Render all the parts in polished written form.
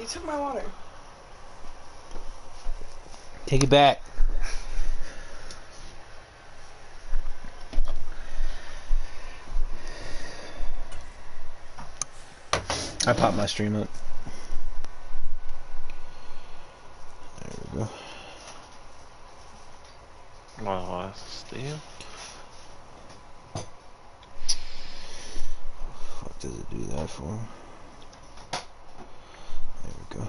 You took my water. Take it back. I popped my stream up. There we go. Wow, Steve. What does it do that for? There we go.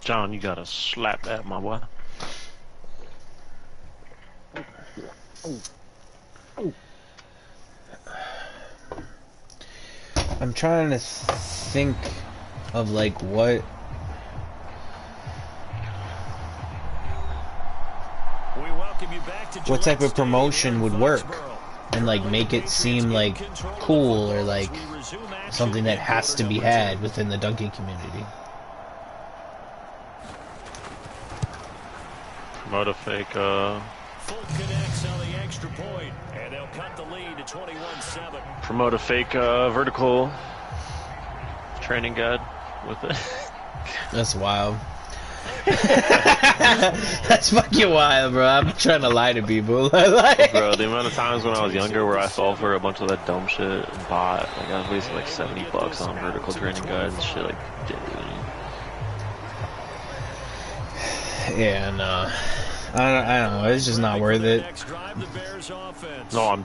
John, you gotta slap that, my boy. I'm trying to think of like what type of promotion would work and like make it seem like cool or like something that has to be had within the dunking community. Promote a fake, connects on the extra point, and they'll cut the lead to 21-7. Promote a fake, vertical training guide with it. That's wild. That's fucking wild, bro. I'm trying to lie to people. Like, bro, the amount of times when I was younger where I fell for a bunch of that dumb shit and bought, like I was wasting like $70 on vertical training guides and shit, like, dude. yeah, no. I don't know. It's just not worth it. No, I'm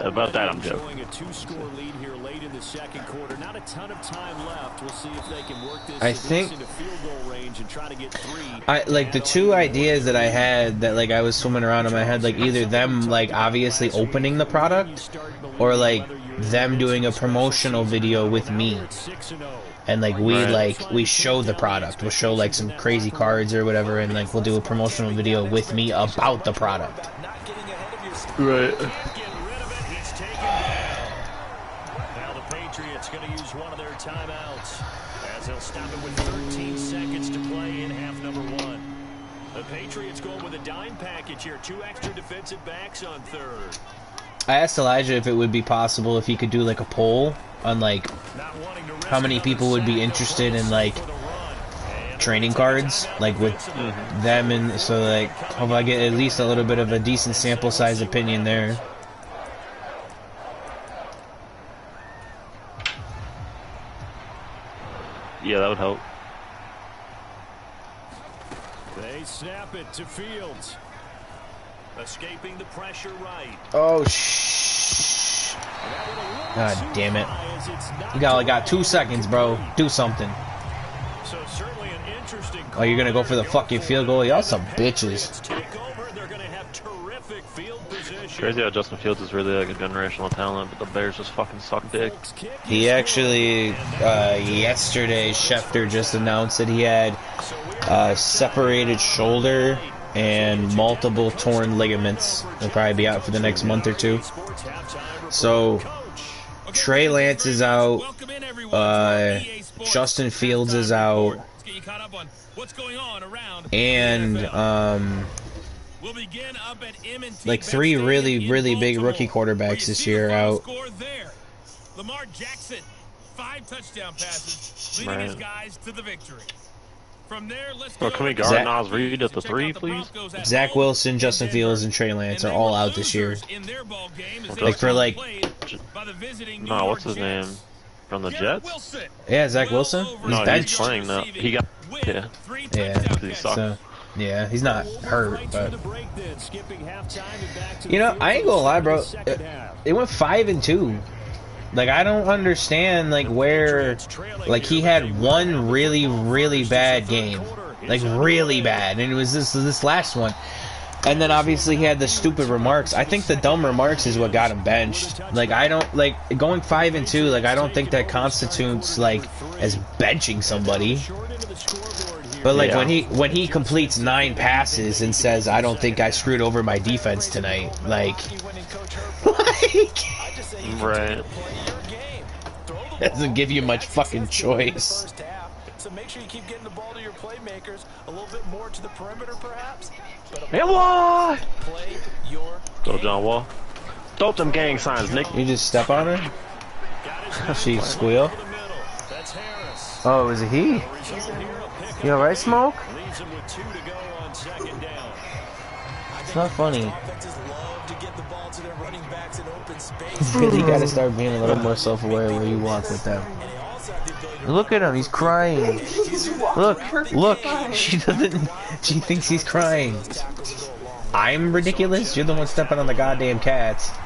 about that. I'm joking. I think I like the two ideas that I had that like I was swimming around in my head, like either them like obviously opening the product or like them doing a promotional video with me. And like we show the product. We'll show like some crazy cards or whatever, and like we'll do a promotional video with me about the product. Right. Now the Patriots going to use one of their timeouts as they'll stop it with 13 seconds to play in half number one. The Patriots going with a dime package here, 2 extra defensive backs on third. I asked Elijah if it would be possible if he could do like a poll on like how many people would be interested in like training cards, like with them, and so like hope I get at least a little bit of a decent sample size opinion there. Yeah, that would help. They snap it to Fields. Escaping the pressure right. Oh, God damn it. You only got 2 seconds, bro. Do something. So certainly an interesting Oh, you're going to go for the fucking field goal? Y'all some bitches. Crazy how Justin Fields is really like a generational talent, but the Bears just fucking suck dick. He actually, yesterday, Schefter just announced that he had separated shoulder and multiple torn ligaments. He'll probably be out for the next month or two. So, Trey Lance is out. Justin Fields is out. And, like 3 really, really big rookie quarterbacks this year are out. Lamar Jackson, 5 touchdown passes, leading his guys to the victory. From there, let's go. Can we guard Nas Reed at the 3, please? Zach Wilson, Justin Fields, and Trey Lance are all out this year. Like for like, no, what's his name? From the Jets? Yeah, Zach Wilson. No, he's playing now. He got yeah. He sucks. So, yeah, he's not hurt, but you know, I ain't gonna lie, bro. It went 5-2. Like, I don't understand, like, where, like, he had one really, really bad game. Like, really bad. And it was this last one. And then, obviously, he had the stupid remarks. I think the dumb remarks is what got him benched. Like, I don't, like, going 5-2, like, I don't think that constitutes, like, as benching somebody. But, like, when he completes 9 passes and says, I don't think I screwed over my defense tonight, like, right. Doesn't give you much fucking choice. So make sure you keep getting the ball to your playmakers a little bit more to the perimeter, perhaps. Hey, Wall! Play your Go, John Wall. Stop them gang signs, Nick. You just step on her? She squeal? Oh, is it he? You alright, Smoke? It's not funny. You really gotta start being a little more self-aware where you walk with them. Look at him, he's crying. Look, she thinks he's crying. I'm ridiculous? You're the one stepping on the goddamn cats. And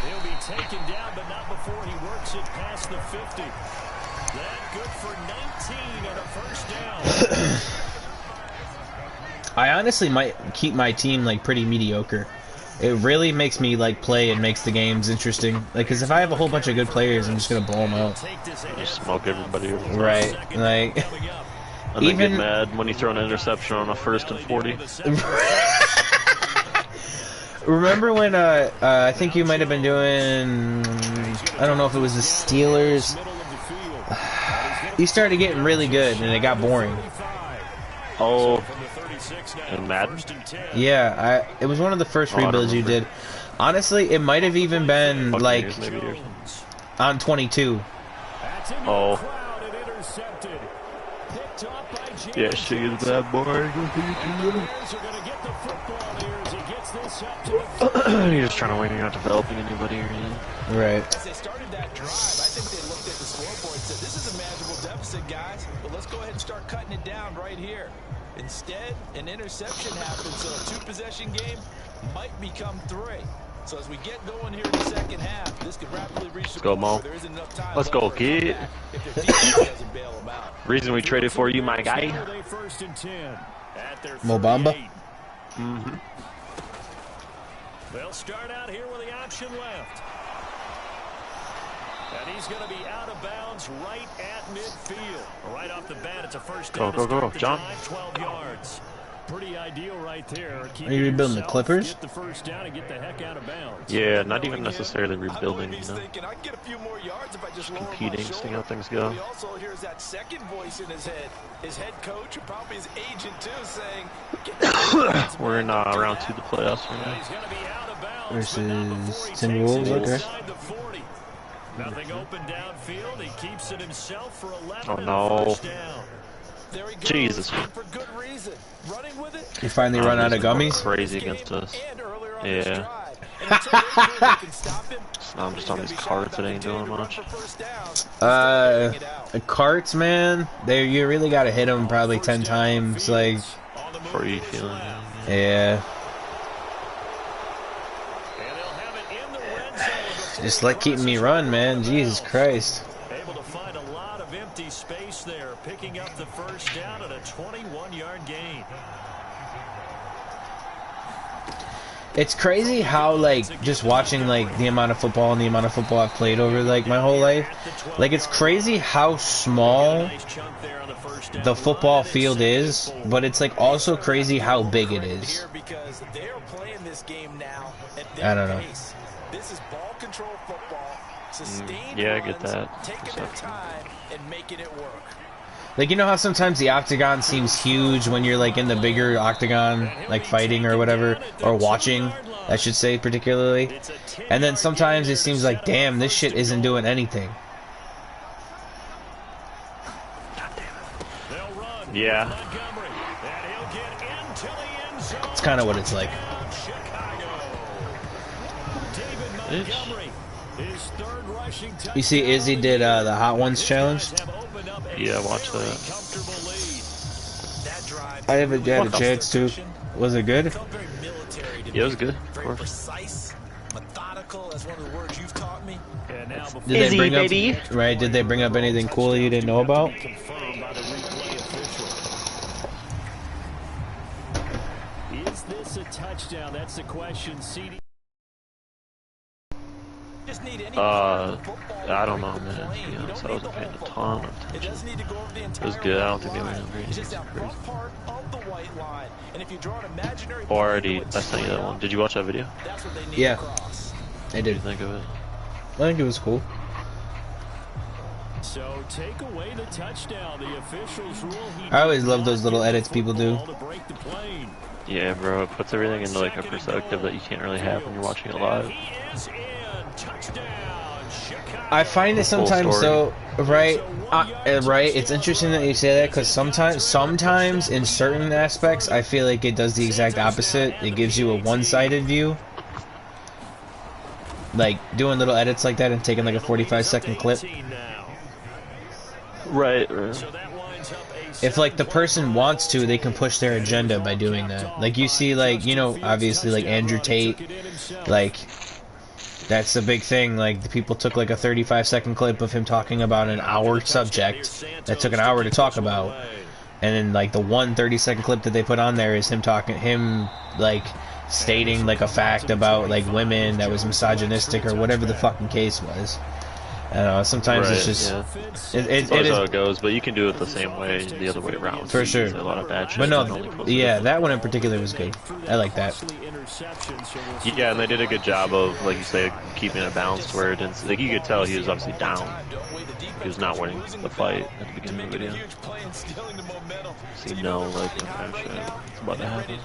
he'll be taken down, but not before he works it past the 50. That good for 19 and a first down. I honestly might keep my team like pretty mediocre. It really makes me like play and makes the games interesting. Like, cause if I have a whole bunch of good players, I'm just gonna blow them out. Just smoke everybody. Right, like. And then get mad when you throw an interception on a 1st and 40. Remember when I think you might have been doing, I don't know if it was the Steelers. You started getting really good and it got boring. Oh, in Madden? Yeah, it was one of the first rebuilds you did. Honestly, it might have even been like on 22. Oh. Yeah, she is that boring. You're just trying to win. You're not developing anybody or anything. Right. As they started that drive, I think they looked at the scoreboard and said, "This is a manageable deficit, guys. But let's go ahead and start cutting it down right here." Instead, an interception happens, so a 2-possession game might become 3. So as we get going here in the second half, this could rapidly reach the point where there isn't enough time. Let's go, kid. If their defense doesn't bail them out. Reason we traded for you, my guy. Mobamba. Mm-hmm. They'll start out here with the option left. And he's going to be out of bounds right at midfield. Right off the bat, it's a first down. Go, John. 12 yards. Pretty ideal right there. Are you rebuilding the Clippers? Get the first down and get the heck out of bounds. Yeah, not even necessarily rebuilding, you know. I can get a few more yards if I just competing, seeing how things go. He also hears that second voice in his head. His head coach, and probably his agent too, saying, we're in round 2 of the playoffs right now. Versus Timberwolves, okay. Nothing open downfield. He keeps it himself for 11. Oh no. Jesus. For good reason. Running with it. You finally run out of gummies? Crazy against us. Yeah. I'm just on these carts that ain't doing much. Carts, man. You really gotta hit them probably 10 times, like. Before you feel it. Yeah. Just keeping me run, man. Jesus Christ. Able to find a lot of empty space there, picking up the first down at a 21-yard gain. It's crazy how, just watching, the amount of football and the amount of football I've played over, my whole life. It's crazy how small the football field is, but it's, also crazy how big it is. I don't know. This is ball control football. Yeah, I get that. Taking their time and making it work. You know how sometimes the octagon seems huge when you're in the bigger octagon, fighting or whatever, or watching, I should say, particularly. And then sometimes it seems like, damn, this shit isn't doing anything. Yeah. It's kind of what it's like. You see, Izzy did the Hot Ones challenge. Yeah, watch that. I haven't had a chance to. Was it good? Yeah, it was good. Of course. Did they bring up, right? Did they bring up anything cool you didn't know about? Is this a touchdown? That's the question. CD. I don't know, man. To be honest, I wasn't paying a ton of attention. It was good. I don't think they were crazy. Already, I sent you that one. Did you watch that video? Yeah, I did. What did you think of it? I think it was cool. So take away the touchdown. The officials rule I always love those little edits people do. Yeah, bro, it puts everything into like a perspective that you can't really have when you're watching it live. I find it sometimes though, right? Right. It's interesting that you say that because sometimes in certain aspects, I feel like it does the exact opposite. It gives you a one-sided view. Like doing little edits like that and taking like a 45-second clip. Right. If like the person wants to, they can push their agenda by doing that. Like you see, like, you know, obviously like Andrew Tate, like that's the big thing. Like the people took like a 35-second clip of him talking about an hour subject that took an hour to talk about, and then like the 1 30-second clip that they put on there is him like stating like a fact about like women that was misogynistic or whatever the fucking case was. I don't know, sometimes it's just it is how it goes, but you can do it the same way, the other way around. For sure. A lot of bad shit. But no, yeah, that one in particular was good. I like that. Yeah, and they did a good job of, like you say, keeping it balanced where it didn't, like you could tell he was obviously down. He was not winning the fight at the beginning of the video. So you know, like, okay, shit, it's about to happen.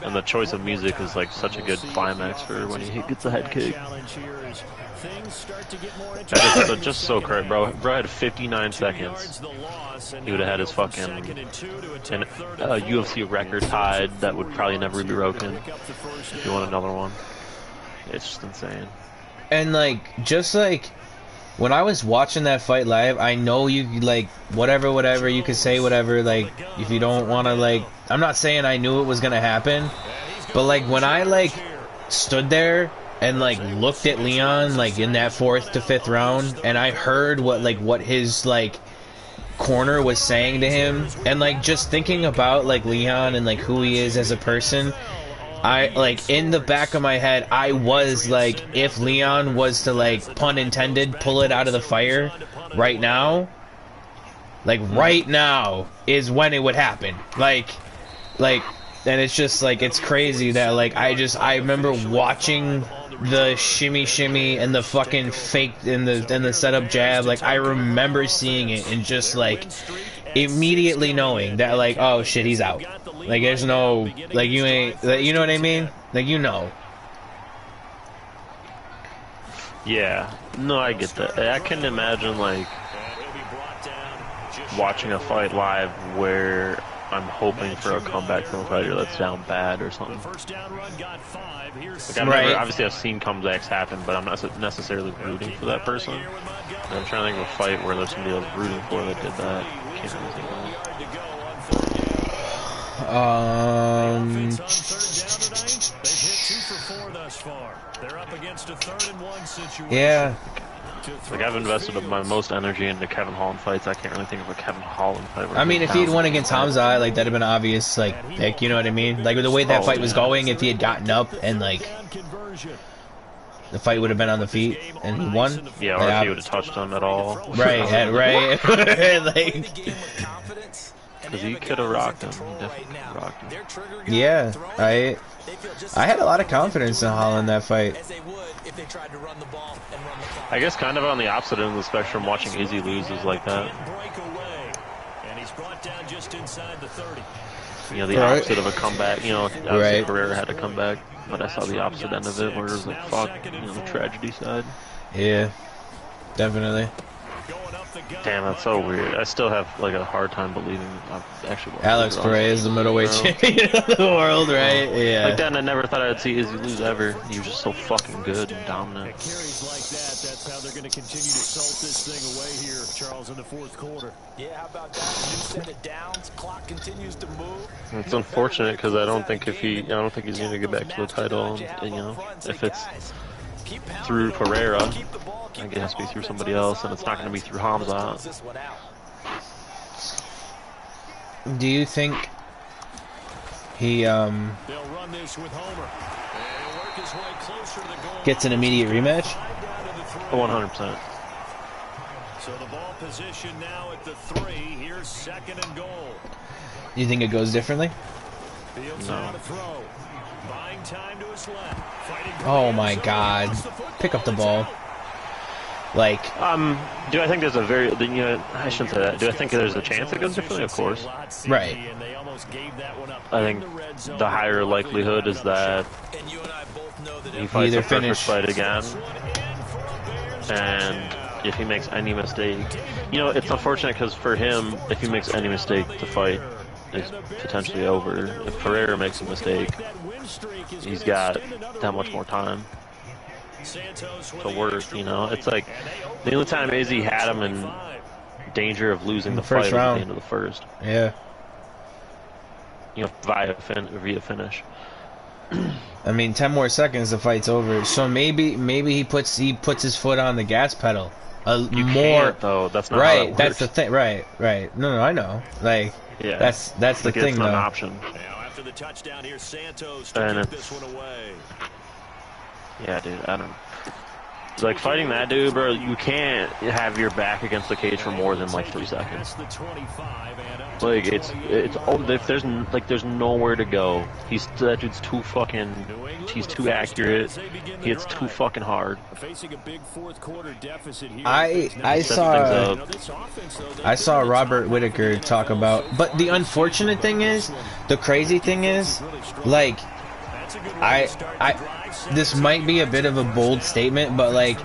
And the choice of music is like such a good climax for when he gets a head kick. That is just so correct, bro. Bro had 59 seconds. He would have had his fucking UFC record tied that would probably never be broken if you want another one. It's just insane. And like, just like when I was watching that fight live, I know you like whatever you could say whatever, like if you don't want to, like, I'm not saying I knew it was gonna happen, but like when I like stood there and like looked at Leon like in that 4th to 5th round, and I heard what his like corner was saying to him, and like just thinking about like Leon and like who he is as a person, I like in the back of my head I was like, if Leon was to, like, pun intended, pull it out of the fire right now, like right now is when it would happen. Like and it's just like, it's crazy that like I remember watching the shimmy and the fucking fake and the setup jab. Like I remember seeing it and just like immediately knowing that like, oh shit, he's out. Like there's no, like, you ain't, like, you know what I mean? Like, you know. Yeah, no, I get that. I can imagine like watching a fight live where I'm hoping for a comeback from a fighter that's down bad or something. Like obviously I've seen comebacks happen, but I'm not necessarily rooting for that person. And I'm trying to think of a fight where there's somebody I was rooting for that did that. Can't really think of it. Yeah. Like I've invested my most energy into Kevin Holland fights. I can't really think of a Kevin Holland fight. I mean, if he had won against Hamza, like that'd have been an obvious like pick. You know what I mean? Like with the way that fight was going, if he had gotten up and like the fight would have been on the feet and he won. Yeah, or if he would have touched him at all. Right, right. Like, because he could have rocked him. He definitely rocked him. Yeah, I had a lot of confidence in Holland that fight. I guess kind of on the opposite end of the spectrum, watching Izzy lose is like that. You know, the opposite of a comeback. You know, obviously Pereira had a comeback, but I saw the opposite end of it where it was like, fuck, you know, the tragedy side. Yeah, definitely. Damn, that's so weird. I still have like a hard time believing I've actually. Alex Pereira is the middleweight champion of the world, right? Yeah. Like that, and I never thought I'd see Izzy lose ever. He was just so fucking good and dominant. Carries like that. That's how they're going to continue to salt this thing away here, Charles, in the 4th quarter. Yeah, how about that? New set of downs. Clock continues to move. It's unfortunate because I don't think he's going to get back to the title. And, you know, if it's through Pereira, I think it has to be through somebody else, and it's not going to be through Hamza. Do you think he gets an immediate rematch? 100%. So the ball position now at the 3. Here's 2nd and goal. You think it goes differently? No. Oh my God! Pick up the ball. Like, do I think there's a I shouldn't say that. Do I think there's a chance it goes differently? Of course. Right. I think the higher likelihood is that he fights the perfect fight again, and if he makes any mistake, it's unfortunate because for him, if he makes any mistake, the fight is potentially over. If Pereira makes a mistake, he's got that much more time to work. It's like the only time Izzy had him in danger of losing the fight was at the end of the first. Yeah. Via finish. I mean, 10 more seconds, the fight's over. So maybe he puts his foot on the gas pedal. You can't, though. That's not right. How that that's the thing. Right. No, I know. Like, yeah. That's the thing, it's though. An option. Now after the touchdown here, Santos and took this one away. Yeah, dude. I don't. Like fighting that dude, bro. You can't have your back against the cage for more than like 3 seconds. Like there's nowhere to go. That dude's too fucking. He's too accurate. He hits too fucking hard. I saw Robert Whittaker talk about, but the unfortunate thing is, the crazy thing is, like, this might be a bit of a bold statement, but like,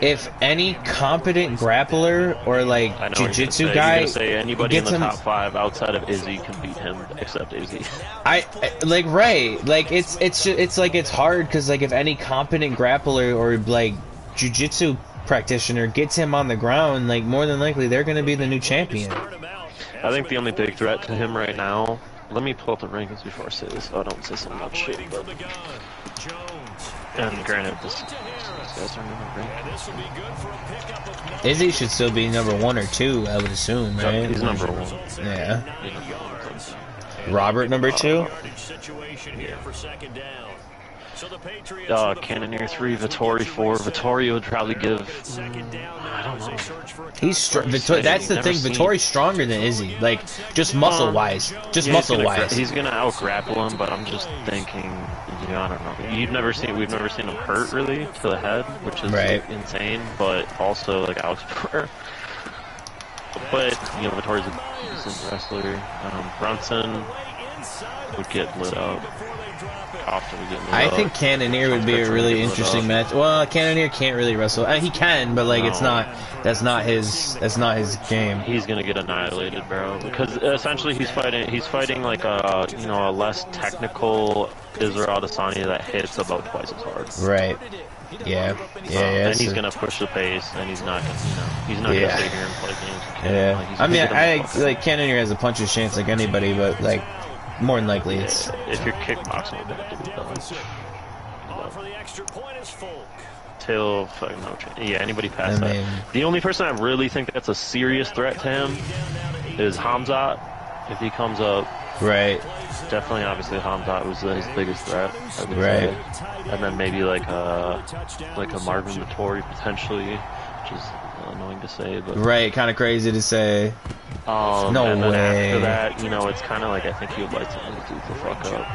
if any competent grappler or like jiu-jitsu guy anybody in gets the him, top 5 outside of Izzy can beat him except Izzy. Like it's like it's hard because like if any competent grappler or like jiu-jitsu practitioner gets him on the ground, like more than likely they're going to be the new champion. I think the only big threat to him right now. Let me pull up the rankings before I say this. I don't say some much shit, but. And granted, this guys are Izzy should still be number 1 or 2, I would assume, right? He's number 1. Yeah. Robert number 2? Cannonier 3, Vittori 4. Vittori would probably give. I don't know. That's the thing. Vittori's stronger than Izzy. Like, just muscle wise. He's gonna out grapple him, but I'm just thinking. I don't know. We've never seen him hurt really to the head, which is insane. But also like Alex Pereira. But Vittori's a decent wrestler. Brunson would get lit up. I think Cannonier would be a really interesting match. Well, Cannonier can't really wrestle. He can, but like that's not his game. He's gonna get annihilated, bro. Because essentially he's fighting like a a less technical Israel Adesanya that hits about twice as hard. Right. Yeah. And he's gonna push the pace, and he's not gonna sit here and play games. Yeah. I mean, I like Cannonier has a puncher's chance like anybody, but like. More than likely, it's if you're kickboxing, Till fucking no chance. Yeah, anybody past that. The only person I really think that's a serious threat to him is Hamzat. If he comes up, right. Definitely, obviously, Hamzat was his biggest threat. Right. And then maybe like a Marvin Vittori potentially, which is annoying to say, but right, kind of crazy to say. No and then way. After that, it's kind of like I think he would like to do the fuck up.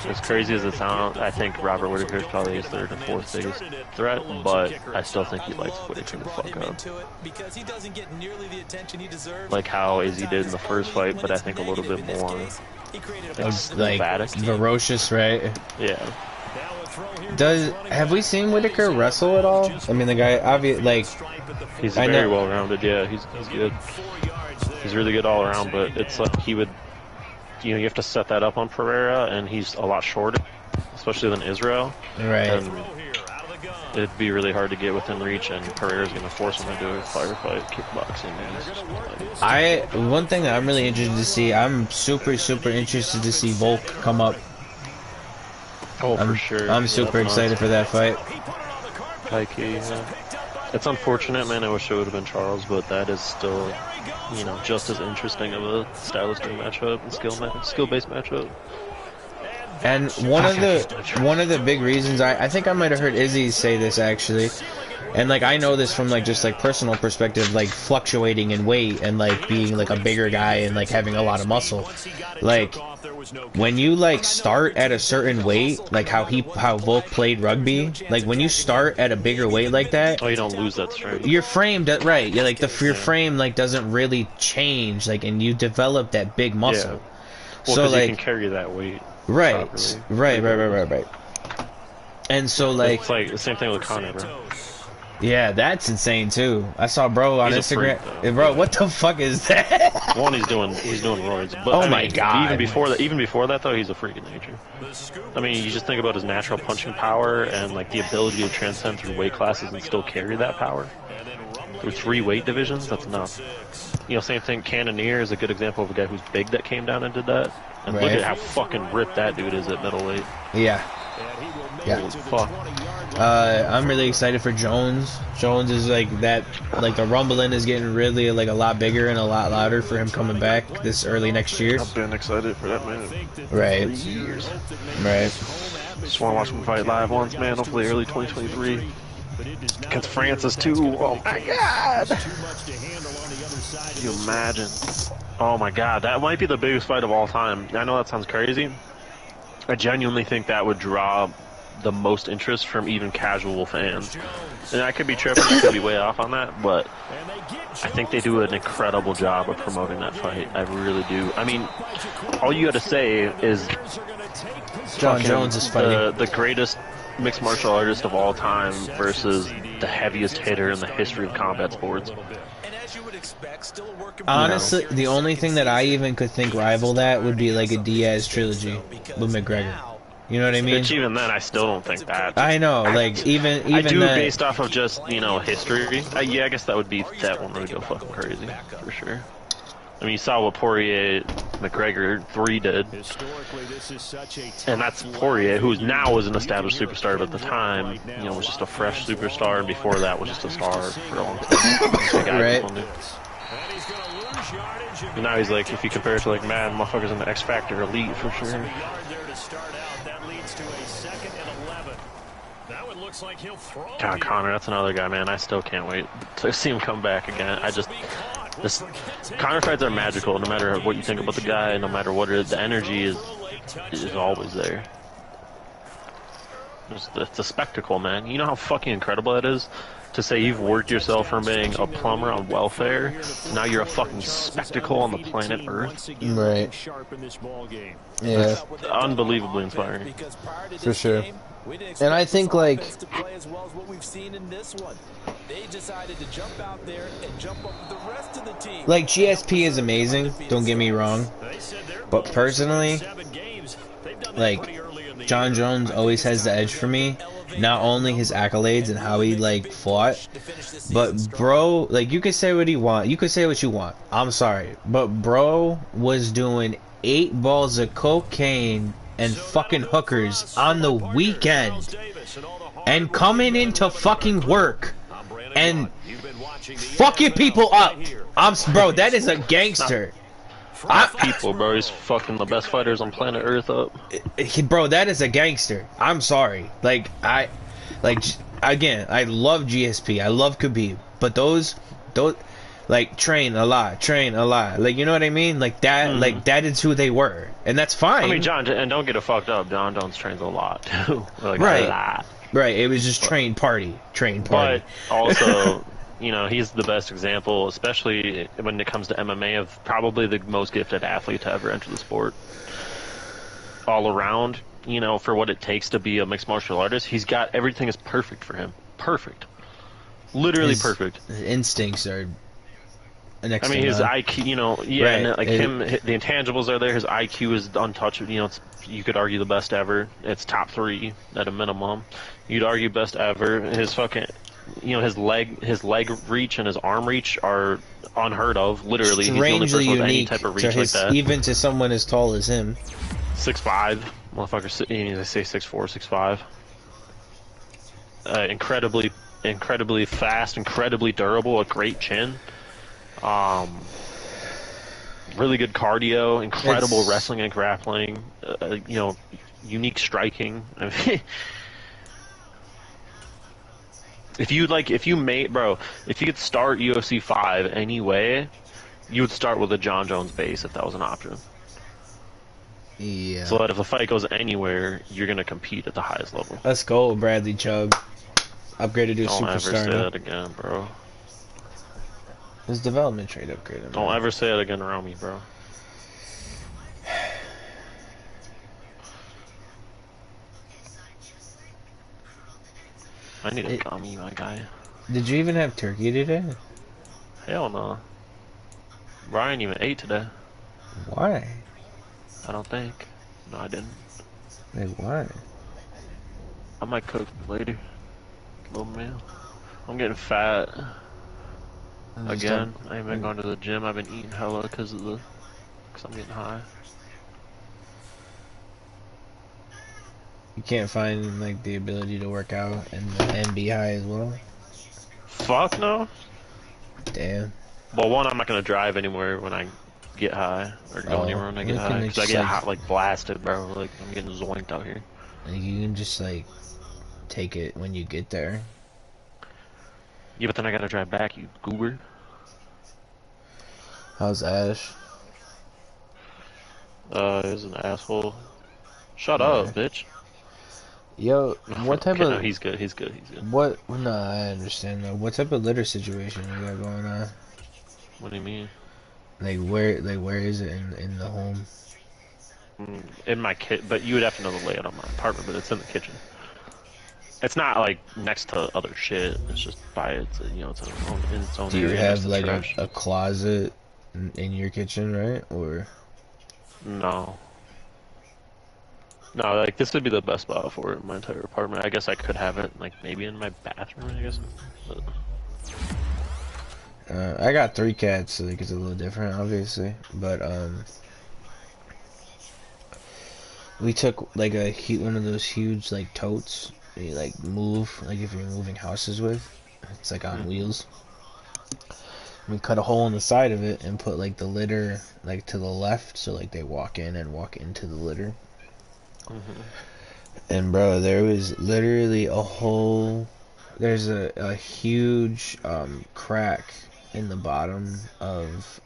As crazy as it sounds, I think Robert Whittaker is probably his 3rd or 4th biggest threat, but I still think he likes Whittaker to fuck up. Like how Izzy did in the first fight, but I think a little bit more like ferocious, right? Yeah. Have we seen Whittaker wrestle at all? I mean, the guy he's very well rounded. Yeah, he's good. He's really good all around, but it's like he would, you have to set that up on Pereira, and he's a lot shorter, especially than Israel. Right. And it'd be really hard to get within reach, and Pereira's going to force him to do a firefight, kickboxing. One thing that I'm really interested to see, I'm super interested to see Volk come up. Oh, for sure. I'm super excited for that fight. High key, yeah. It's unfortunate, man. I wish it would have been Charles, but that is still, just as interesting of a stylistic matchup and skill-based matchup. And one of the big reasons I think I might have heard Izzy say this actually. And like I know this from like just like personal perspective, like fluctuating in weight and like being like a bigger guy and like having a lot of muscle. Like when you like start at a certain weight, like how Volk played rugby, like when you start at a bigger weight like that, Oh, you don't lose that strength. your frame right, you're like your frame like doesn't really change, like, and you develop that big muscle. Well, so like you can carry that weight. Right, properly. right. And so like it's like the same thing with Connor, bro. Yeah, that's insane too. I saw bro on He's a Instagram. freak, Bro, what the fuck is that? One, he's doing roids. But, oh my god! Even before that though, he's a freak in nature. I mean, you just think about his natural punching power and like the ability to transcend through weight classes and still carry that power through 3 weight divisions. That's enough. You know, same thing. Cannoneer is a good example of a guy who's big that came down and did that. And look at how fucking ripped that dude is at middleweight. Yeah. Holy fuck. I'm really excited for Jones. Jones is like that, like the rumbling is getting really like a lot bigger and a lot louder for him coming back this early next year. I've been excited for that man. Right. 3 years. Right. Just want to watch him fight live once, man. Hopefully early 2023. Against Francis too. Oh my god. Can you imagine? Oh my god, that might be the biggest fight of all time. I know that sounds crazy. I genuinely think that would draw the most interest from even casual fans. And I could be tripping, I could be way off on that, but I think they do an incredible job of promoting that fight. I really do. I mean, all you got to say is John Jones is fighting the greatest mixed martial artist of all time versus the heaviest hitter in the history of combat sports. Honestly, the only thing that I even could think rival that would be like a Diaz trilogy with McGregor. You know what I mean? Which even then, I still don't think that. I know, like even I do that, based off of just history. Yeah, I guess that one would go fucking crazy for sure. I mean, you saw what Poirier McGregor 3 did, and that's Poirier, who now is an established superstar, but at the time, was just a fresh superstar, and before that was just a star for a long time. Right. And now he's like, if you compare it to like Madden, motherfuckers in the X Factor elite for sure. God, Connor, that's another guy, man. I still can't wait to see him come back again. Connor fights are magical, no matter what you think about the guy, no matter what it is, the energy is always there. It's a spectacle, man. You know how fucking incredible that is? To say you've worked yourself from being a plumber on welfare, now you're a fucking spectacle on the planet Earth. Right. Yeah. It's unbelievably inspiring. For sure. And I think like GSP is amazing, don't get me wrong, but personally, like John Jones always has the edge for me. Not only his accolades and how he like fought, but bro, like you could say what you want. I'm sorry, but bro was doing 8 balls of cocaine and fucking hookers on the weekend and coming into fucking work and fucking people up. Bro, that is a gangster. People, bro, he's fucking the best fighters on planet Earth up. Bro, that is a gangster. I'm sorry. Again, I love GSP. I love Khabib, but those like train a lot. Like, you know what I mean? Like that, like that is who they were, and that's fine. I mean, and don't get it fucked up. John Jones trains a lot too. Like, right. A lot. Right. It was just train party. But also, he's the best example, especially when it comes to MMA, of probably the most gifted athlete to ever enter the sport. All around, for what it takes to be a mixed martial artist, he's got everything is perfect for him. Perfect. Literally perfect. His instincts are next. I mean, his IQ, right. And like the intangibles are there. His IQ is untouchable. You could argue the best ever. It's top 3 at a minimum. You'd argue best ever. His fucking, his leg reach and his arm reach are unheard of. Literally, strangely he's the only person with any unique type of reach like that. Even to someone as tall as him. 6'5", motherfucker. They say 6'4", 6'5". Incredibly fast, incredibly durable, a great chin. Really good cardio, incredible wrestling and grappling. Unique striking. I mean, If you made, bro, if you could start UFC 5 anyway, you would start with a John Jones base if that was an option. Yeah. So that if the fight goes anywhere, you're gonna compete at the highest level. Let's go, Bradley Chubb. Upgraded to a Don't ever superstar say now. that again, bro. His development trade upgraded. Don't ever say that again around me, bro. I need a gummy, my guy. Did you even have turkey today? Hell no. Ryan even ate today. Why? I don't think. No, I didn't. Like, why? I might cook later. Little meal. I'm getting fat. Again. I ain't been going to the gym. I've been eating hella because I'm getting high. You can't find like the ability to work out and be high as well. Fuck no. Damn. Well, one, I'm not gonna drive anywhere when I get high or go anywhere when I get high because I get hot like blasted, bro. Like I'm getting zoinked out here. Like, you can just like take it when you get there. Yeah, but then I gotta drive back. You goober. How's Ash? He's an asshole. Shut up, bitch. Yo, what type of? No, he's good. He's good. He's good. What? No, I understand though. What type of litter situation you got going on? What do you mean? Like where is it in the home? In my kit, but you would have to know the layout of my apartment. But it's in the kitchen. It's not like next to other shit. It's just by its, it's in its own. Do you area have like trash. a closet in your kitchen, right? Or no. No, like this would be the best spot for it in my entire apartment. I guess I could have it like maybe in my bathroom. I guess. But... I got 3 cats, so like it's a little different, obviously. But we took like one of those huge like totes. You like move like if you're moving houses with. It's like on wheels. We cut a hole in the side of it and put like the litter like to the left, so like they walk in and walk into the litter. And bro, there was literally there's a huge crack in the bottom of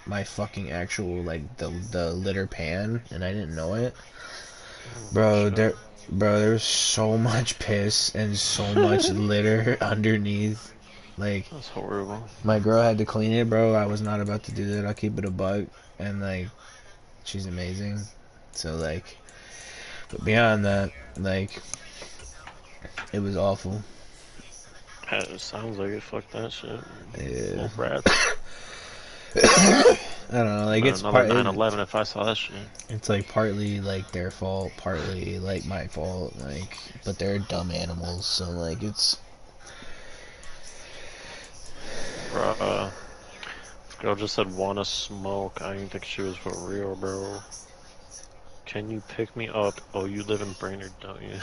my fucking actual like the litter pan, and I didn't know it. Bro, there was so much piss and so much litter underneath. Like, that's horrible. My girl had to clean it, bro. I was not about to do that. I'll keep it a buck. And like, she's amazing. So like, but beyond that, like, it was awful. It sounds like it. Fuck that shit. Yeah. I don't know, like it's part 9/11 if I saw that shit. It's like partly like their fault, partly like my fault, like, but they're dumb animals, so like it's. Bro, this girl just said wanna smoke. I didn't think she was for real, bro. Can you pick me up? Oh, you live in Brainerd, don't you?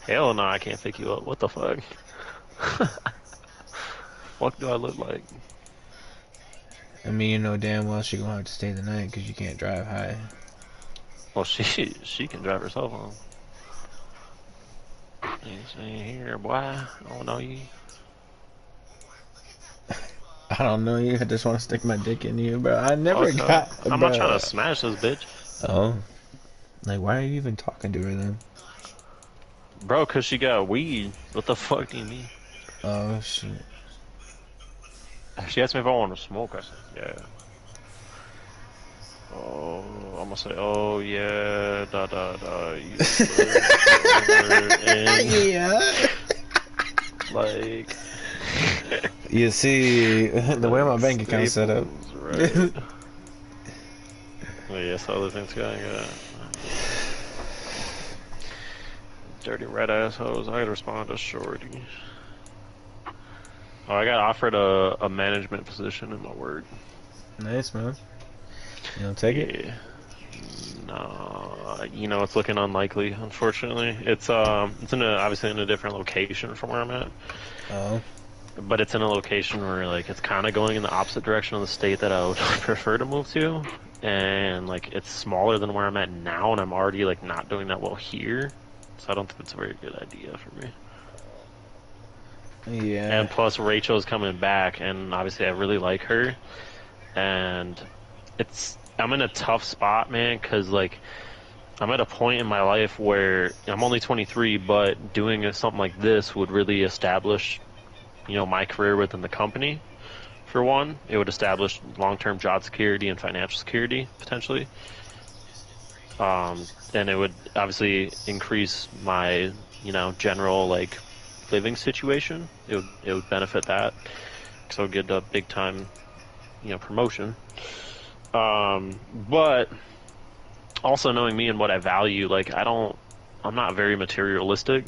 Hell no, I can't pick you up. What the fuck? What do I look like? I mean, you know damn well she gonna have to stay the night because you can't drive high. Well, she can drive herself home. Ain't here, boy. I don't know you. I don't know you. I just want to stick my dick in you, bro. I never got. I'm not trying to smash this bitch. Oh, like why are you even talking to her then? Bro, cause she got weed. What the fuck do you mean? Oh shit. She asked me if I want to smoke. I said, yeah. Oh, I'm gonna say, oh yeah, da da da. Yeah. Like. You see, the way my bank account's set up. Right. Oh, yes, other things going on. Dirty red assholes. I gotta respond to Shorty. Oh, I got offered a management position in my word. Nice, man. You don't take it? No, it's looking unlikely. Unfortunately, it's obviously in a different location from where I'm at. Oh. But it's in a location where like it's kind of going in the opposite direction of the state that I would prefer to move to, and like it's smaller than where I'm at now, and I'm already like not doing that well here, so I don't think it's a very good idea for me. Yeah. And plus Rachel's coming back, and obviously I really like her. And I'm in a tough spot, man, because like I'm at a point in my life where I'm only 23, but doing something like this would really establish, my career within the company. For one, it would establish long-term job security and financial security potentially. And it would obviously increase my, general like living situation. It would benefit that, because I would get a big time, promotion. But also knowing me and what I value, like I'm not very materialistic.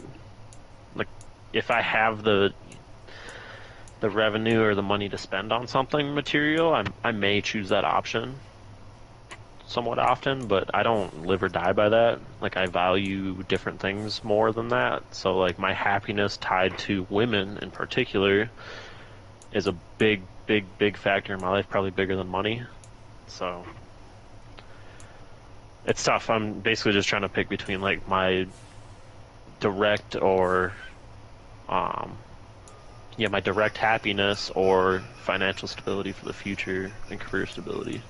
Like if I have the revenue or the money to spend on something material, I may choose that option somewhat often, but I don't live or die by that. Like I value different things more than that. So like my happiness tied to women in particular is a big, big, big factor in my life, probably bigger than money. So it's tough. I'm basically just trying to pick between like my direct or my direct happiness or financial stability for the future and career stability.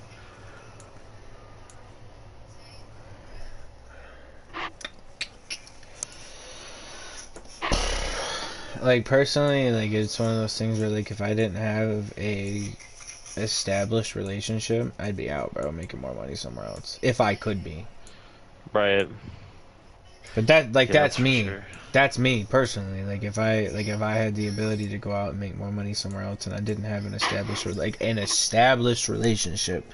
Like personally, like it's one of those things where like if I didn't have a established relationship, I'd be out, bro, making more money somewhere else if I could be. Right. But that's For me. sure. That's me personally. Like if I had the ability to go out and make more money somewhere else and I didn't have an established relationship.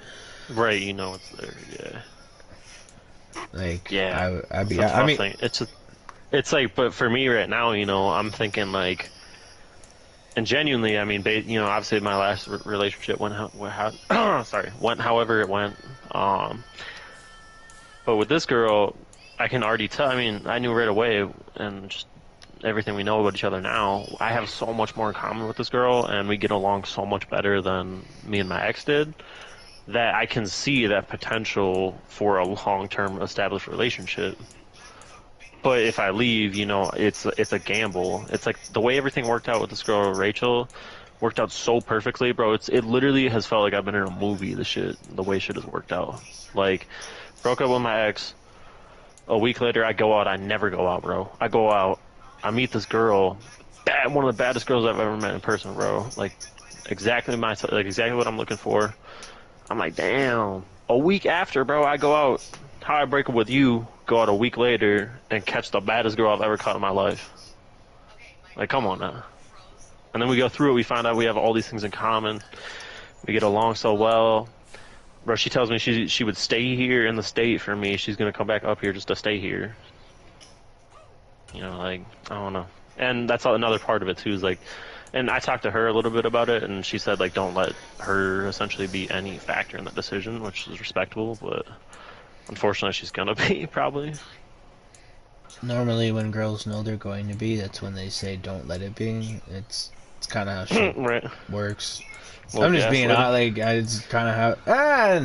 Right, it's there, yeah. Like Yeah. I'd It's be a out. I tough mean, thing. It's like, but for me right now, I'm thinking like, and genuinely, I mean, obviously my last relationship went went however it went. But with this girl, I can already tell. I mean, I knew right away, and just everything we know about each other now, I have so much more in common with this girl, and we get along so much better than me and my ex did, that I can see that potential for a long-term established relationship. But if I leave, it's a gamble. It's like the way everything worked out with this girl, Rachel, worked out so perfectly, bro. It literally has felt like I've been in a movie. The way shit has worked out. Like, broke up with my ex. A week later, I go out. I never go out, bro. I go out. I meet this girl. One of the baddest girls I've ever met in person, bro. Like, exactly what I'm looking for. I'm like, damn. A week after, bro, I go out. How I break up with you, go out a week later and catch the baddest girl I've ever caught in my life. Like, come on now. And then we go through it. We find out we have all these things in common. We get along so well. Bro, she tells me she would stay here in the state for me. She's gonna come back up here just to stay here. Like, I don't know. And that's another part of it too. Is like, and I talked to her a little bit about it, and she said like, don't let her essentially be any factor in that decision, which is respectable. But unfortunately, she's gonna be probably. normally when girls know they're going to be, that's when they say don't let it be. It's kind of how shit Right. works. Well, I'm just being gaslighting. like it's kind of how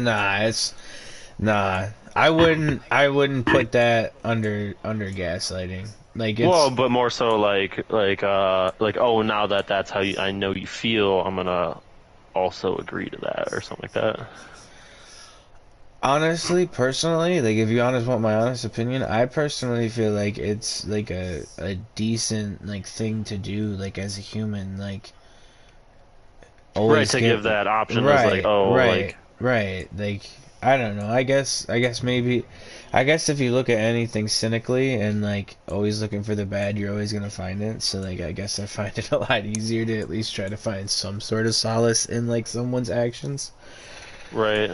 nah. I wouldn't put that under gaslighting. Like it's Well, but more so oh, now that's how I know you feel, I'm gonna also agree to that or something like that. honestly, personally, like if you want my honest opinion, I personally feel like it's like a decent like thing to do, like as a human, like Right, always to get give that option is like, right, oh, right, like, right. Like I don't know. I guess if you look at anything cynically and like always looking for the bad, you're always gonna find it. So like I guess I find it a lot easier to at least try to find some sort of solace in like someone's actions. right.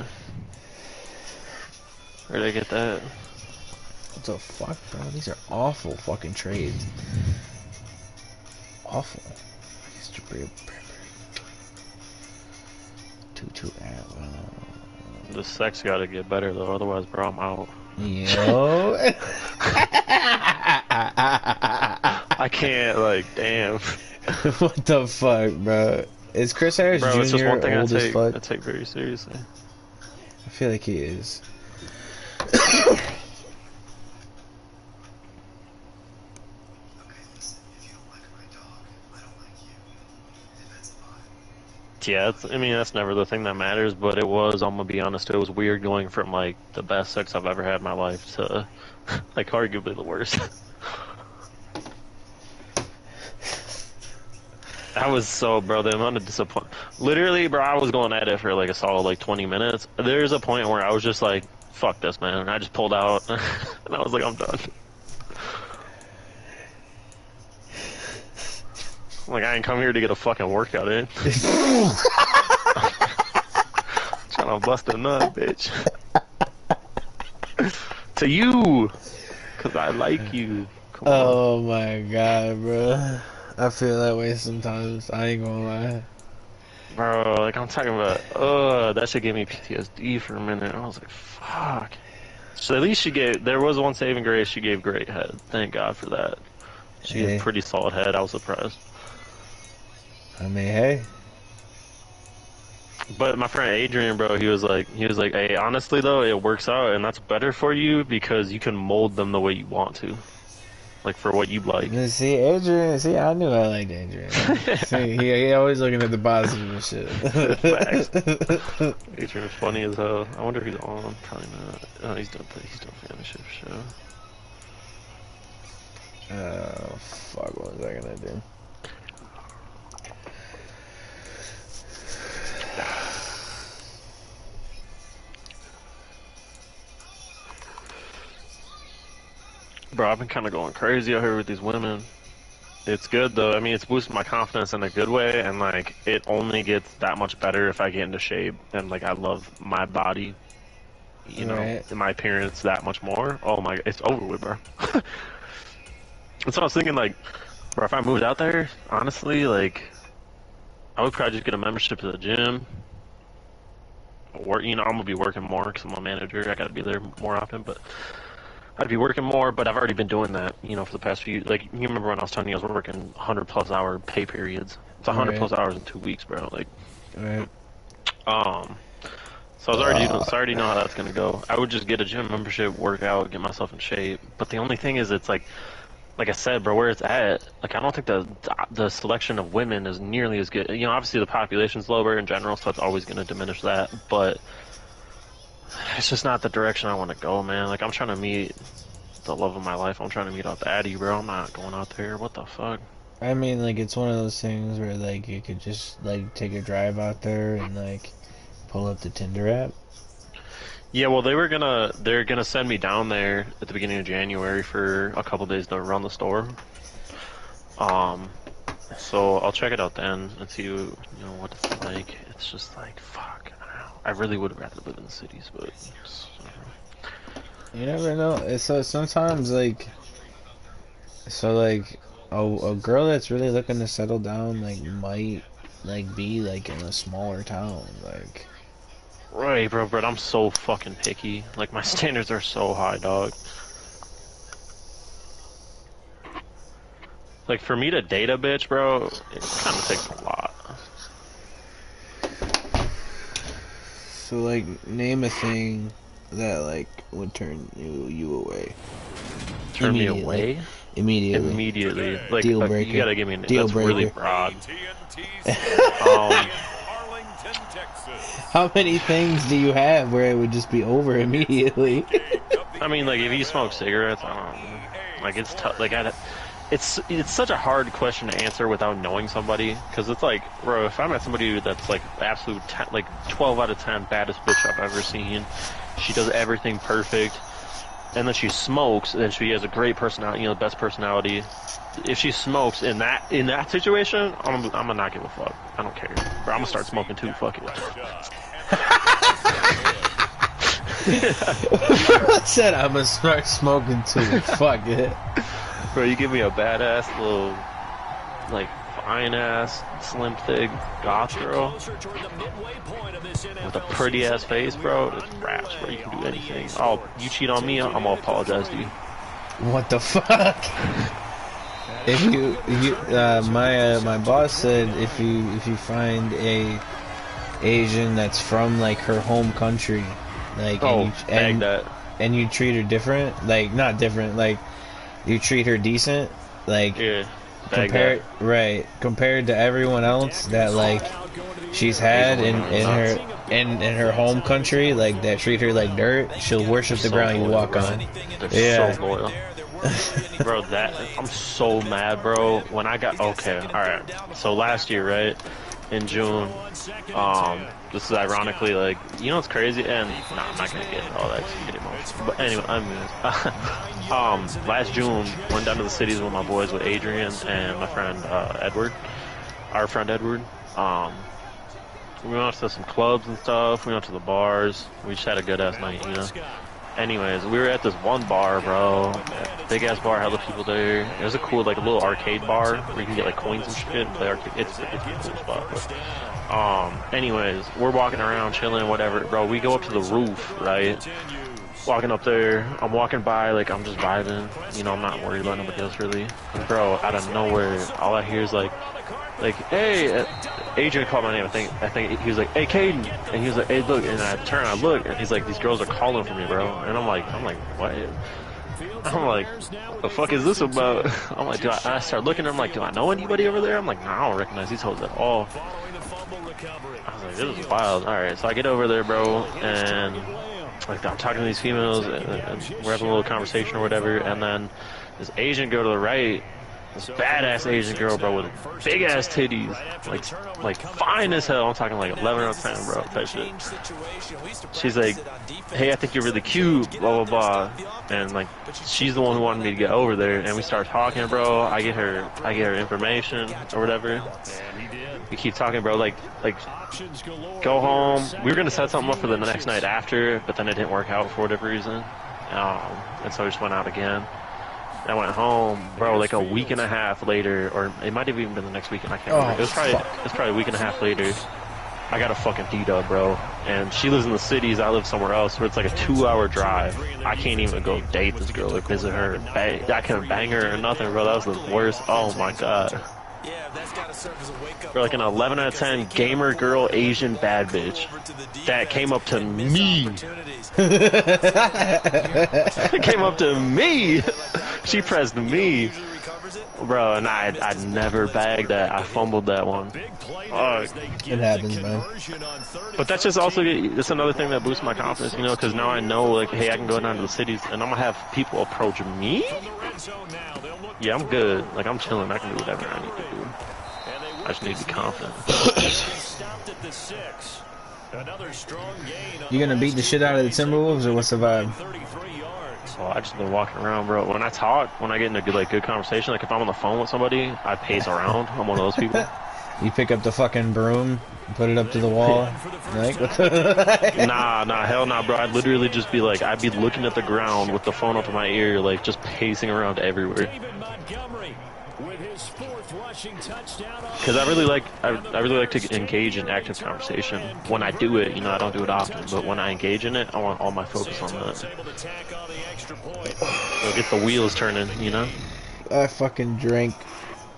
Where'd I get that? What the fuck, bro? These are awful fucking trades. Awful. Two. The sex gotta get better though, otherwise, bro, I'm out. Yo. I can't, like, damn. What the fuck, bro? Is Chris Harris Bro, it's just one Jr. thing old as fuck? I take very seriously. I feel like he is. Yeah, I mean, that's never the thing that matters, but it was, I'm gonna be honest, it was weird going from, like, the best sex I've ever had in my life to, like, arguably the worst. I was so, bro, the amount of disappointment. Literally, bro, I was going at it for, like, a solid, like, 20 minutes. There's a point where I was just like, fuck this, man. And I just pulled out, and I was like, I'm done. Like, I ain't come here to get a fucking workout in. Trying to bust a nut, bitch. To you, cause I like you. Come Oh on. my god, bro. I feel that way sometimes. I ain't gonna lie. Bro, like I'm talking about, that shit gave me PTSD for a minute. I was like, fuck. So at least there was one saving grace, she gave great head. Thank God for that. She gave pretty solid head, I was surprised. I mean, hey. But my friend Adrian, bro, he was like, hey, honestly though, it works out, and that's better for you because you can mold them the way you want to. Like, for what you like. See, Adrian, I knew I liked Adrian. See, he always looking at the positive and shit. Facts. Adrian's funny as hell. I wonder if he's on. Probably not. Oh, he's done family shit for sure. Fuck, what was I gonna do? Bro, I've been kind of going crazy out here with these women. It's good though. I mean, it's boosted my confidence in a good way, and like it only gets that much better if I get into shape. And like I love my body, you know, and my appearance that much more. Oh my, it's over with, bro. That's what I was thinking. Like, bro, if I moved out there, honestly, like, I would probably just get a membership to the gym. Or you know, I'm gonna be working more because I'm a manager. I gotta be there more often, but. I'd be working more, but I've already been doing that, you know, for the past few, like, you remember when I was telling you I was working 100+ hour pay periods. It's 100+ hours in 2 weeks, bro, like, so I was already know how that's gonna go. I would just get a gym membership, work out, get myself in shape, but the only thing is, it's like I said, bro, where it's at, like, I don't think the selection of women is nearly as good. You know, obviously the population's lower in general, so it's always gonna diminish that, but it's just not the direction I want to go, man. Like, I'm trying to meet the love of my life. I'm trying to meet out the Addy, bro. I'm not going out there. What the fuck? I mean, like, it's one of those things where, like, you could just, like, take a drive out there and, like, pull up the Tinder app. Yeah, well, they're gonna send me down there at the beginning of January for a couple days to run the store. So I'll check it out then and see, you know, what it's like. It's just like, fuck. I really would rather live in the cities, but you never know. So sometimes, like, a girl that's really looking to settle down, like, might, like, be, like, in a smaller town, like. Right, bro, but I'm so fucking picky. Like, my standards are so high, dog. Like, for me to date a bitch, bro, it kind of takes a lot. So, like, name a thing that, like, would turn you away. Turn me away? Immediately. Like, deal breaker. You gotta give me deal that's breaker. Really broad. How many things do you have where it would just be over immediately? I mean, like, if you smoke cigarettes, I don't know. Like, it's tough. Like, it's such a hard question to answer without knowing somebody, because it's like, bro, if I met somebody that's like absolute 12 out of 10 baddest bitch I've ever seen, she does everything perfect, and then she smokes, and she has a great personality, you know, best personality. If she smokes in that situation, I'm gonna not give a fuck. I don't care, bro. I'm gonna start smoking too. Fuck it. I said I'm gonna start smoking too. Fuck it. Bro, you give me a badass little, like, fine-ass, slim, thick goth girl with a pretty-ass face, bro. It's raps, bro. You can do anything. You cheat on me, I'm gonna apologize to you. What the fuck? If my boss said if you find a Asian that's from, like, her home country, like, and you treat her different, like, not different, like, you treat her decent, like, yeah, compared to everyone else that like she's had in her home country, like that treat her like dirt, she'll worship the ground you walk on. They're so loyal. Bro, I'm so mad, bro. When I got alright. So last year, right, in June, this is ironically like, you know what's crazy? And nah, I'm not gonna get all that emotional. But anyway, last June, went down to the cities with my boys, with Adrian and my friend Edward, our friend Edward. We went to some clubs and stuff. We went to the bars. We just had a good ass night, you know. Anyways, we were at this one bar, bro. Big ass bar, hella people there. It was a cool, like a little arcade bar where you can get like coins and shit and play arcade. It's a cool spot. But, anyways, we're walking around, chilling, whatever, bro. We go up to the roof, right? Walking up there, I'm walking by, like I'm just vibing. You know, I'm not worried about nobody else really. And bro, out of nowhere, all I hear is like, hey, Adrian called my name. I think he was like, hey, Caden, and he was like, hey, look, and I turn, I look, and he's like, these girls are calling for me, bro. And I'm like, what? I'm like, what the fuck is this about? I'm like, I start looking, I'm like, do I know anybody over there? I'm like, nah, I don't recognize these hoes at all. I was like, this is wild. All right, so I get over there, bro, and like I'm talking to these females, and we're having a little conversation or whatever, and then this Asian girl to the right. This badass Asian girl, bro, with big ass titties, like fine as hell. I'm talking like 11 out of 10, bro. That shit. She's like, hey, I think you're really cute, blah blah blah, and like she's the one who wanted me to get over there, and we start talking, bro. I get her information or whatever. We keep talking, bro. Like go home. We were gonna set something up for the next night after, but then it didn't work out for whatever reason, and so we just went out again. I went home, bro, like a week and a half later, or it might have even been the next weekend, I can't remember. It was probably a week and a half later. I got a fucking D-dub, bro. And she lives in the cities, I live somewhere else, where it's like a 2-hour drive. I can't even go date this girl or visit her. I couldn't bang her or nothing, bro. That was the worst. Oh my god. Bro, like an 11 out of 10 gamer girl, Asian bad bitch that came up to me. Came up to me. She pressed me. Bro, and I never bagged that. I fumbled that one. It happens, man. But that's just also, it's another thing that boosts my confidence, you know, because now I know, like, hey, I can go down to the cities, and I'm going to have people approach me? Yeah, I'm good. Like, I'm chilling. I can do whatever I need to do. I just need to be confident. You gonna beat the shit out of the Timberwolves, or what's the vibe? Well, I just been walking around, bro. When I get into good conversation, like if I'm on the phone with somebody, I pace around. I'm one of those people. You pick up the fucking broom, put it up to the wall. Like, what the Nah, hell nah, bro. I'd literally just be like, I'd be looking at the ground with the phone up to my ear, like just pacing around everywhere. Because I really like to engage in active conversation. When I do it, you know, I don't do it often, but when I engage in it, I want all my focus on that. So get the wheels turning, you know? I fucking drank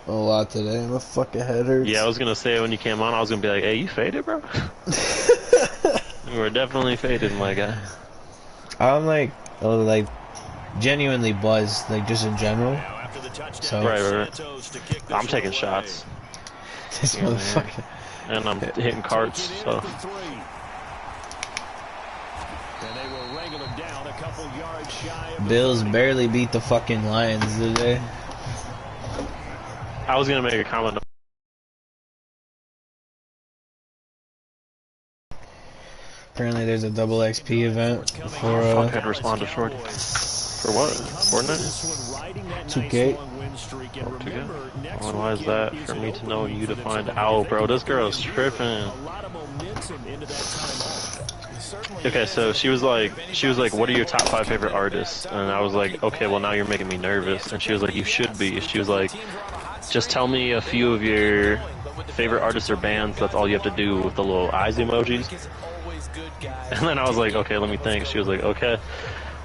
a lot today. My fucking head hurts. Yeah, I was gonna say when you came on, I was gonna be like, hey, you faded, bro? You were definitely faded, my guy. I'm like genuinely buzzed, like just in general. So right. I'm taking shots. This motherfucker. And I'm hitting carts, so. Bills barely beat the fucking Lions today. I was gonna make a comment. Apparently there's a double XP event for I had to respond to Shorty. For what? Fortnite? 2K. Oh, 2K? Oh, why is that? For me to know you to find out, bro. This girl's tripping. Okay, so she was like, what are your top 5 favorite artists? And I was like, okay, well now you're making me nervous. And she was like, you should be. She was like, just tell me a few of your favorite artists or bands. That's all you have to do with the little eyes emojis. And then I was like, okay, let me think. She was like, okay.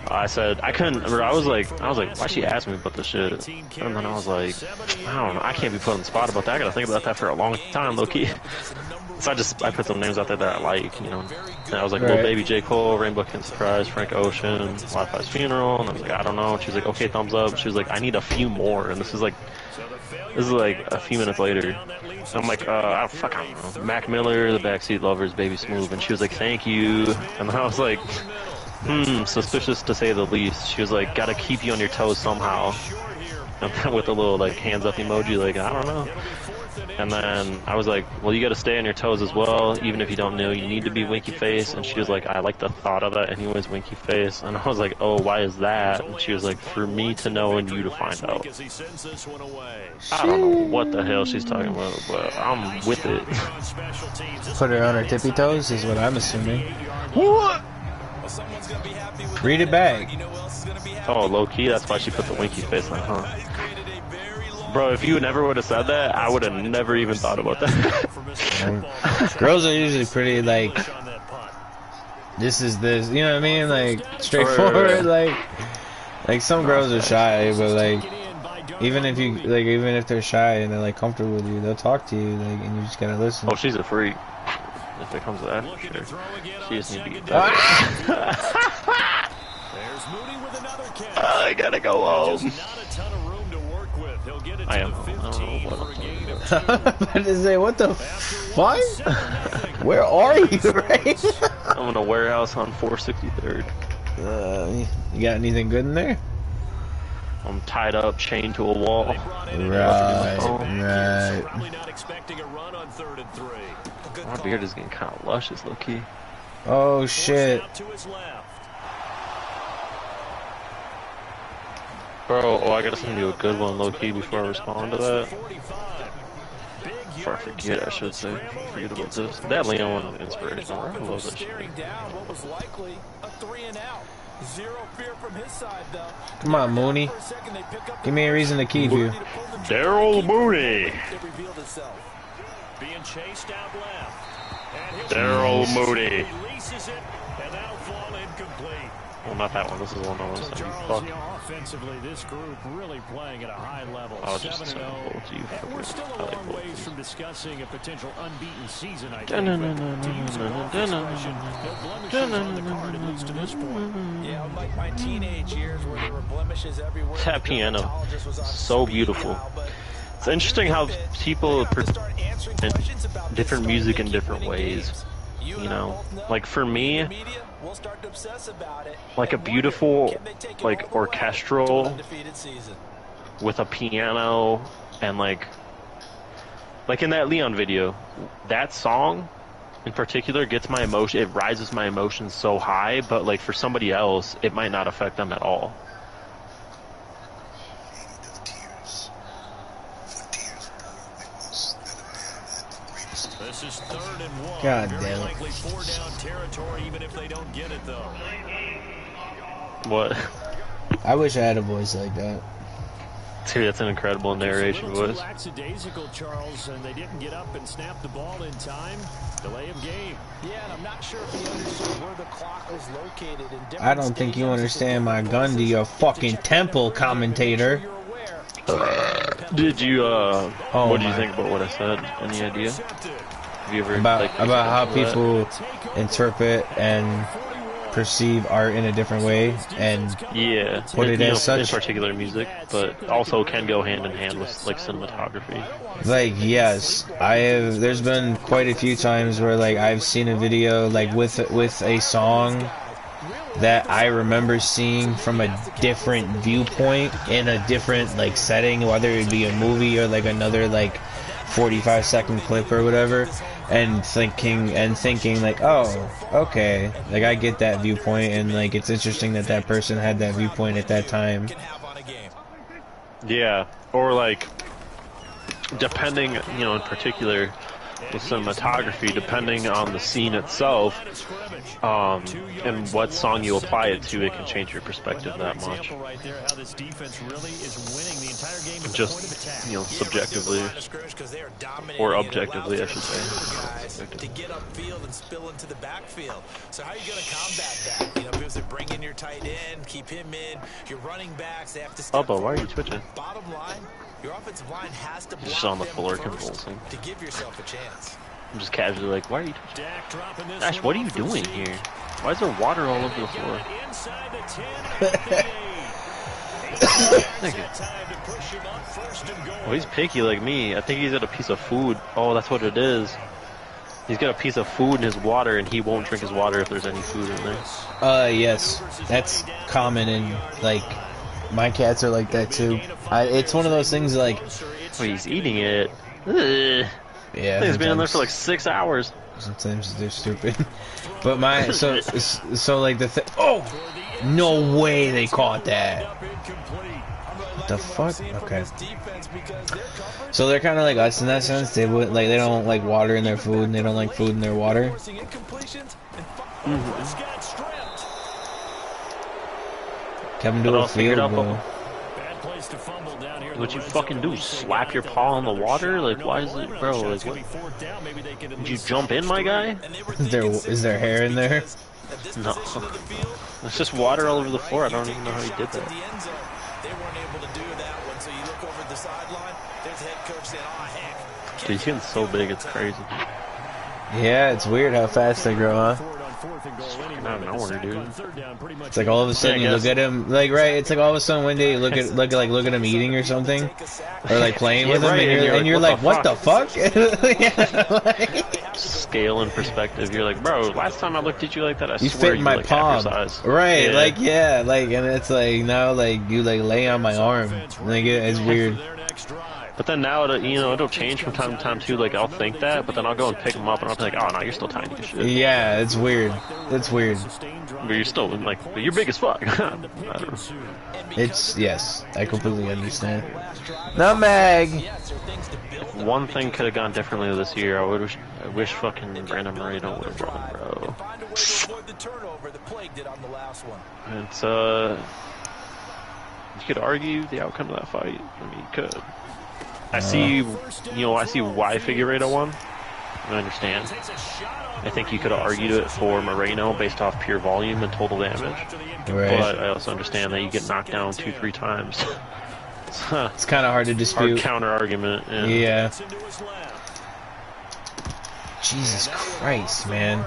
I said, I couldn't, I was like, why she asked me about this shit? And then I was like, I don't know, I can't be put on the spot about that. I gotta think about that for a long time, low-key. So I put some names out there that I like, you know. And I was like, Lil Baby, J. Cole, Rainbow Kid Surprise, Frank Ocean, Wi-Fi's Funeral, and I was like, I don't know. She was like, okay, thumbs up. She was like, I need a few more, and this is like a few minutes later. I'm like, I don't know. Mac Miller, The Backseat Lovers, Baby Smooth, and she was like, thank you. And I was like, suspicious to say the least. She was like, gotta keep you on your toes somehow. And with a little like hands up emoji, like, I don't know. And then I was like, well, you gotta stay on your toes as well, even if you don't know you need to be winky face. And she was like, I like the thought of that anyways, winky face. And I was like, oh, why is that? And she was like, for me to know and you to find out. I don't know what the hell she's talking about, but I'm with it. Put her on her tippy toes is what I'm assuming. What? Read it back. Oh, low key, that's why she put the winky face on, huh? Bro, if you never would have said that, I would have never even thought about that. Girls are usually pretty like, this is this, you know what I mean? Like straightforward. Like some girls are shy, but like even if they're shy and they're like comfortable with you, they'll talk to you, like, and you just gotta listen. Oh, she's a freak. If it comes to that, sure. She just needs to get better. I gotta go home. I am home. I don't know what I'm talking about. I'm about to say, what the fuck? Where are you, right? I'm in a warehouse on 463rd. You got anything good in there? I'm tied up, chained to a wall. Right. My beard is getting kind of luscious, low key. Oh shit. Bro, I gotta send you a good one, low key, before I respond to that. Before I forget, I should say. Forget about this. That Leon one is inspirational. I love that shit. Come on, Mooney. Give me a reason to keep you. Daryl Mooney. Daryl Mooney. Well, not that one. This is one I want to send you. Fuck. Offensively, this group really playing at a high level. I'll just send both to you. We're still a long ways from discussing a potential unbeaten season, I think. That piano, so beautiful. It's interesting how people present different music in different ways. You know, like for me, like a beautiful, like orchestral with a piano and like in that Leon video, that song in particular gets my emotion. It rises my emotions so high, but like for somebody else, it might not affect them at all. This is 3rd and 1. God damn it. Likely 4-down territory, even if they don't get it, though. What? I wish I had a voice like that. Dude, that's an incredible narration voice. Lackadaisical, Charles, and they didn't get up and snap the ball in time. Delay of game. Yeah, and I'm not sure if he understood where the clock was located. I don't think you understand my gun to your fucking temple, commentator. Did you, what do you think about what I said? Any idea? Have you ever, about how people interpret and perceive art in a different way, and yeah, put it as such? In particular music, but also can go hand in hand with like cinematography. Like, yes, there's been quite a few times where like I've seen a video like with a song that I remember seeing from a different viewpoint in a different like setting, whether it be a movie or like another like 45-second clip or whatever, and thinking like, oh, okay, like I get that viewpoint, and like it's interesting that that person had that viewpoint at that time. Yeah, or like depending, you know, in particular with cinematography, depending on the scene itself, and what song you apply it to, it can change your perspective that much. Just, you know, subjectively, or objectively, I should say. To get upfield and spill into the backfield. So how are you going to combat that? You know, because they bring in your tight end, keep him in, your running backs, they have to step Bubba, why are you twitching? Bottom line, your offensive line has to block just on the them floor first convulsing. to give yourself a chance. I'm just casually like, why are you? Ash, what are you doing here? Why is there water all over the floor? Oh, he's picky like me. I think he's got a piece of food. Oh, that's what it is. He's got a piece of food in his water, and he won't drink his water if there's any food in there. Yes. That's common, and, like, my cats are like that, too. It's one of those things, like... Oh, he's eating it. Ugh. Yeah. He's been in there for, like, 6 hours. Sometimes they're stupid. But my... So like, oh! No way they caught that. What the fuck? Okay. So they're kind of like us in that sense. They would like they don't like water in their food, and they don't like food in their water. Kevin do a field goal. What you fucking do? Slap your paw on the water? Like, why is it, bro? Like, what? Did you jump in, my guy? Is there hair in there? No. It's just water all over the floor. I don't even know how he did that. Dude, he's getting so big, it's crazy. Yeah, it's weird how fast they grow, huh? Out of nowhere, dude. It's like all of a sudden you look at him, like it's like all of a sudden one day you look at him eating or something, or like playing with him, and you're like, what the fuck? Yeah, like, scale and perspective. You're like, bro, last time I looked at you like that, I you swear fit you my like palm, half your size. right? Yeah. Like yeah, like and it's like now like you like lay on my arm, like it's weird. But then now, it'll change from time to time too. Like I'll think that, but then I'll go and pick him up, and I'll be like, "Oh no, you're still tiny as shit." Yeah, it's weird. It's weird. But you're still like, you're big as fuck. I don't know. It's yes, I completely understand. Nutmeg. One thing could have gone differently this year. I wish fucking Brandon Moreno would have run, bro. It's you could argue the outcome of that fight. I mean, you could. I see why Figueiredo won. I understand. I think you could have argued it for Moreno based off pure volume and total damage. Right. But I also understand that you get knocked down 2-3 times. It's kind of hard to dispute. Hard counter argument. Yeah. Jesus Christ, man.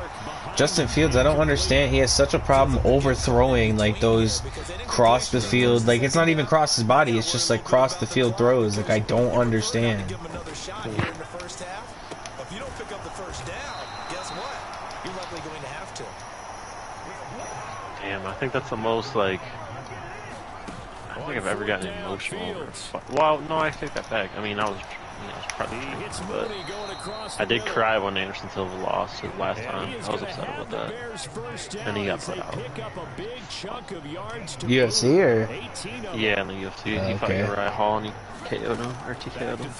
Justin Fields, I don't understand. He has such a problem overthrowing like those cross the field. Like it's not even cross his body. It's just like cross the field throws. Like I don't understand. Damn, I think that's the most like. I don't think I've ever gotten emotional over. Well, no, I take that back. I mean, I was probably drinking, but I did cry when Anderson Silva lost his last time. I was upset about that. And he got put out. UFC or? Yeah, in the UFC. He fought Uriah Hall and he KO'd him, or TKO'd him.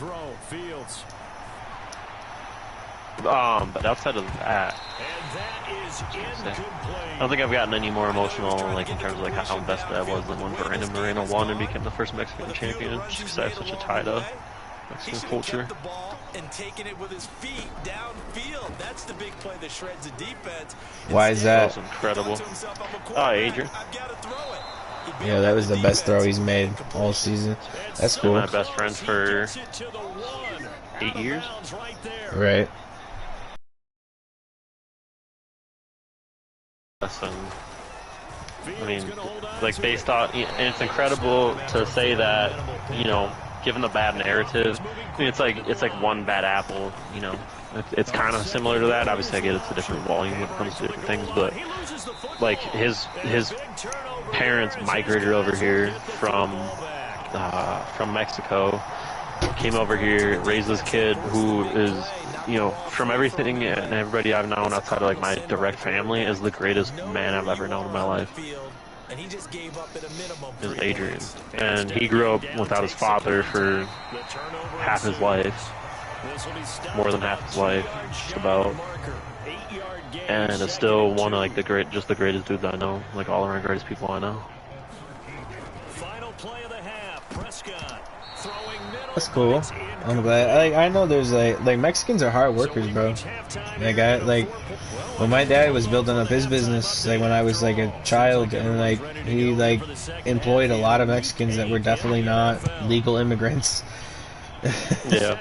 But outside of that, I don't think I've gotten any more emotional, like in terms of like how invested I was than when Brandon Moreno won and became the first Mexican champion. Just because I have such a tie to Mexican culture. And taking it with his feet downfield. That's the big play that shreds the defense. Why is that? That was incredible. Oh, Adrian. Yeah, that was the best throw he's made all season. That's cool. My best friend for 8 years. Right. I mean, like based on, and it's incredible to say that, given the bad narrative, I mean, it's like one bad apple, it's kind of similar to that. Obviously, I get it's a different volume when it comes to different things, but like his parents migrated over here from Mexico, came over here, raised this kid who is, from everything and everybody I've known outside of like my direct family, is the greatest man I've ever known in my life. Is Adrian, and he grew up without his father for half his life, more than half his life, just about, and is still one of like the greatest dudes I know, like all around greatest people I know. That's cool. I'm glad. I know there's like Mexicans are hard workers, bro. Like when my dad was building up his business, like when I was like a child, and like he like employed a lot of Mexicans that were definitely not legal immigrants. Yeah.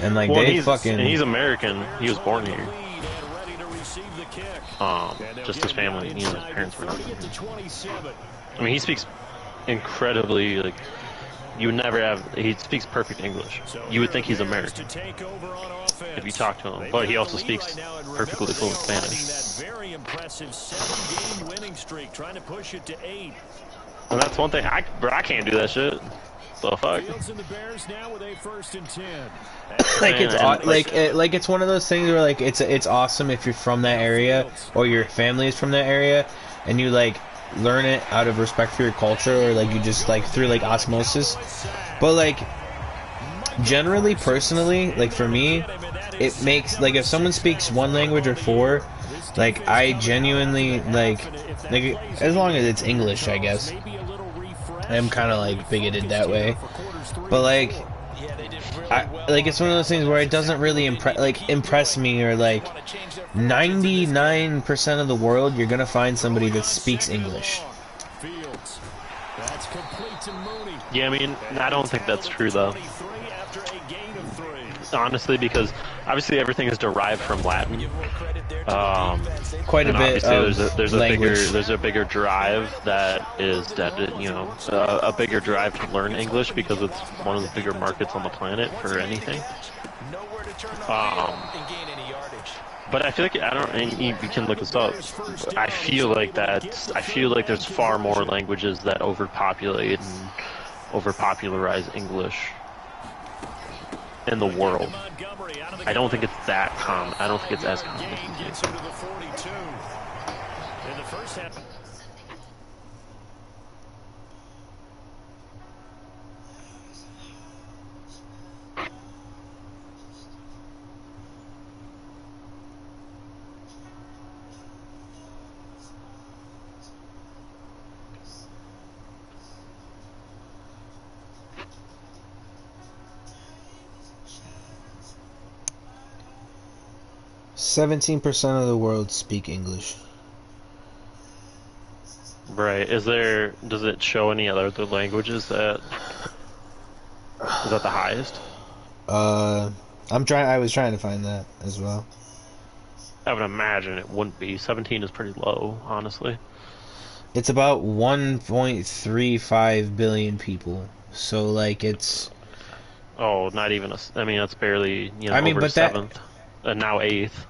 And like Well, they he's fucking. and he's American. He was born here. Just his family. His parents were not here. I mean, he speaks incredibly like. You would never have. He speaks perfect English. You would think he's American if you talk to him, but he also speaks perfectly fluent Spanish. And that's one thing. I can't do that shit. The fuck? Like it's one of those things where like it's awesome if you're from that area or your family is from that area, and you like learn it out of respect for your culture, or like you just like through like osmosis. But like generally, personally, like for me, it makes like if someone speaks one language or four, like I genuinely like as long as it's English, I guess. I'm kind of like bigoted that way, but like it's one of those things where it doesn't really impress me, or like 99% of the world you're gonna find somebody that speaks English. Yeah, I mean, I don't think that's true though. Honestly, because obviously everything is derived from Latin. Quite a bit. There's a bigger drive a bigger drive to learn English because it's one of the bigger markets on the planet for anything. But I feel like and you can look this up. I feel like there's far more languages that overpopulate and overpopularize English in the world. I don't think it's that common. I don't think it's as common as you think. 17% of the world speak English. Right. Does it show any other languages that is that the highest? I was trying to find that as well. I would imagine it wouldn't be. 17 is pretty low, honestly. It's about 1.35 billion people. So like it's. Oh, not even I mean, that's barely over but seventh, and now eighth.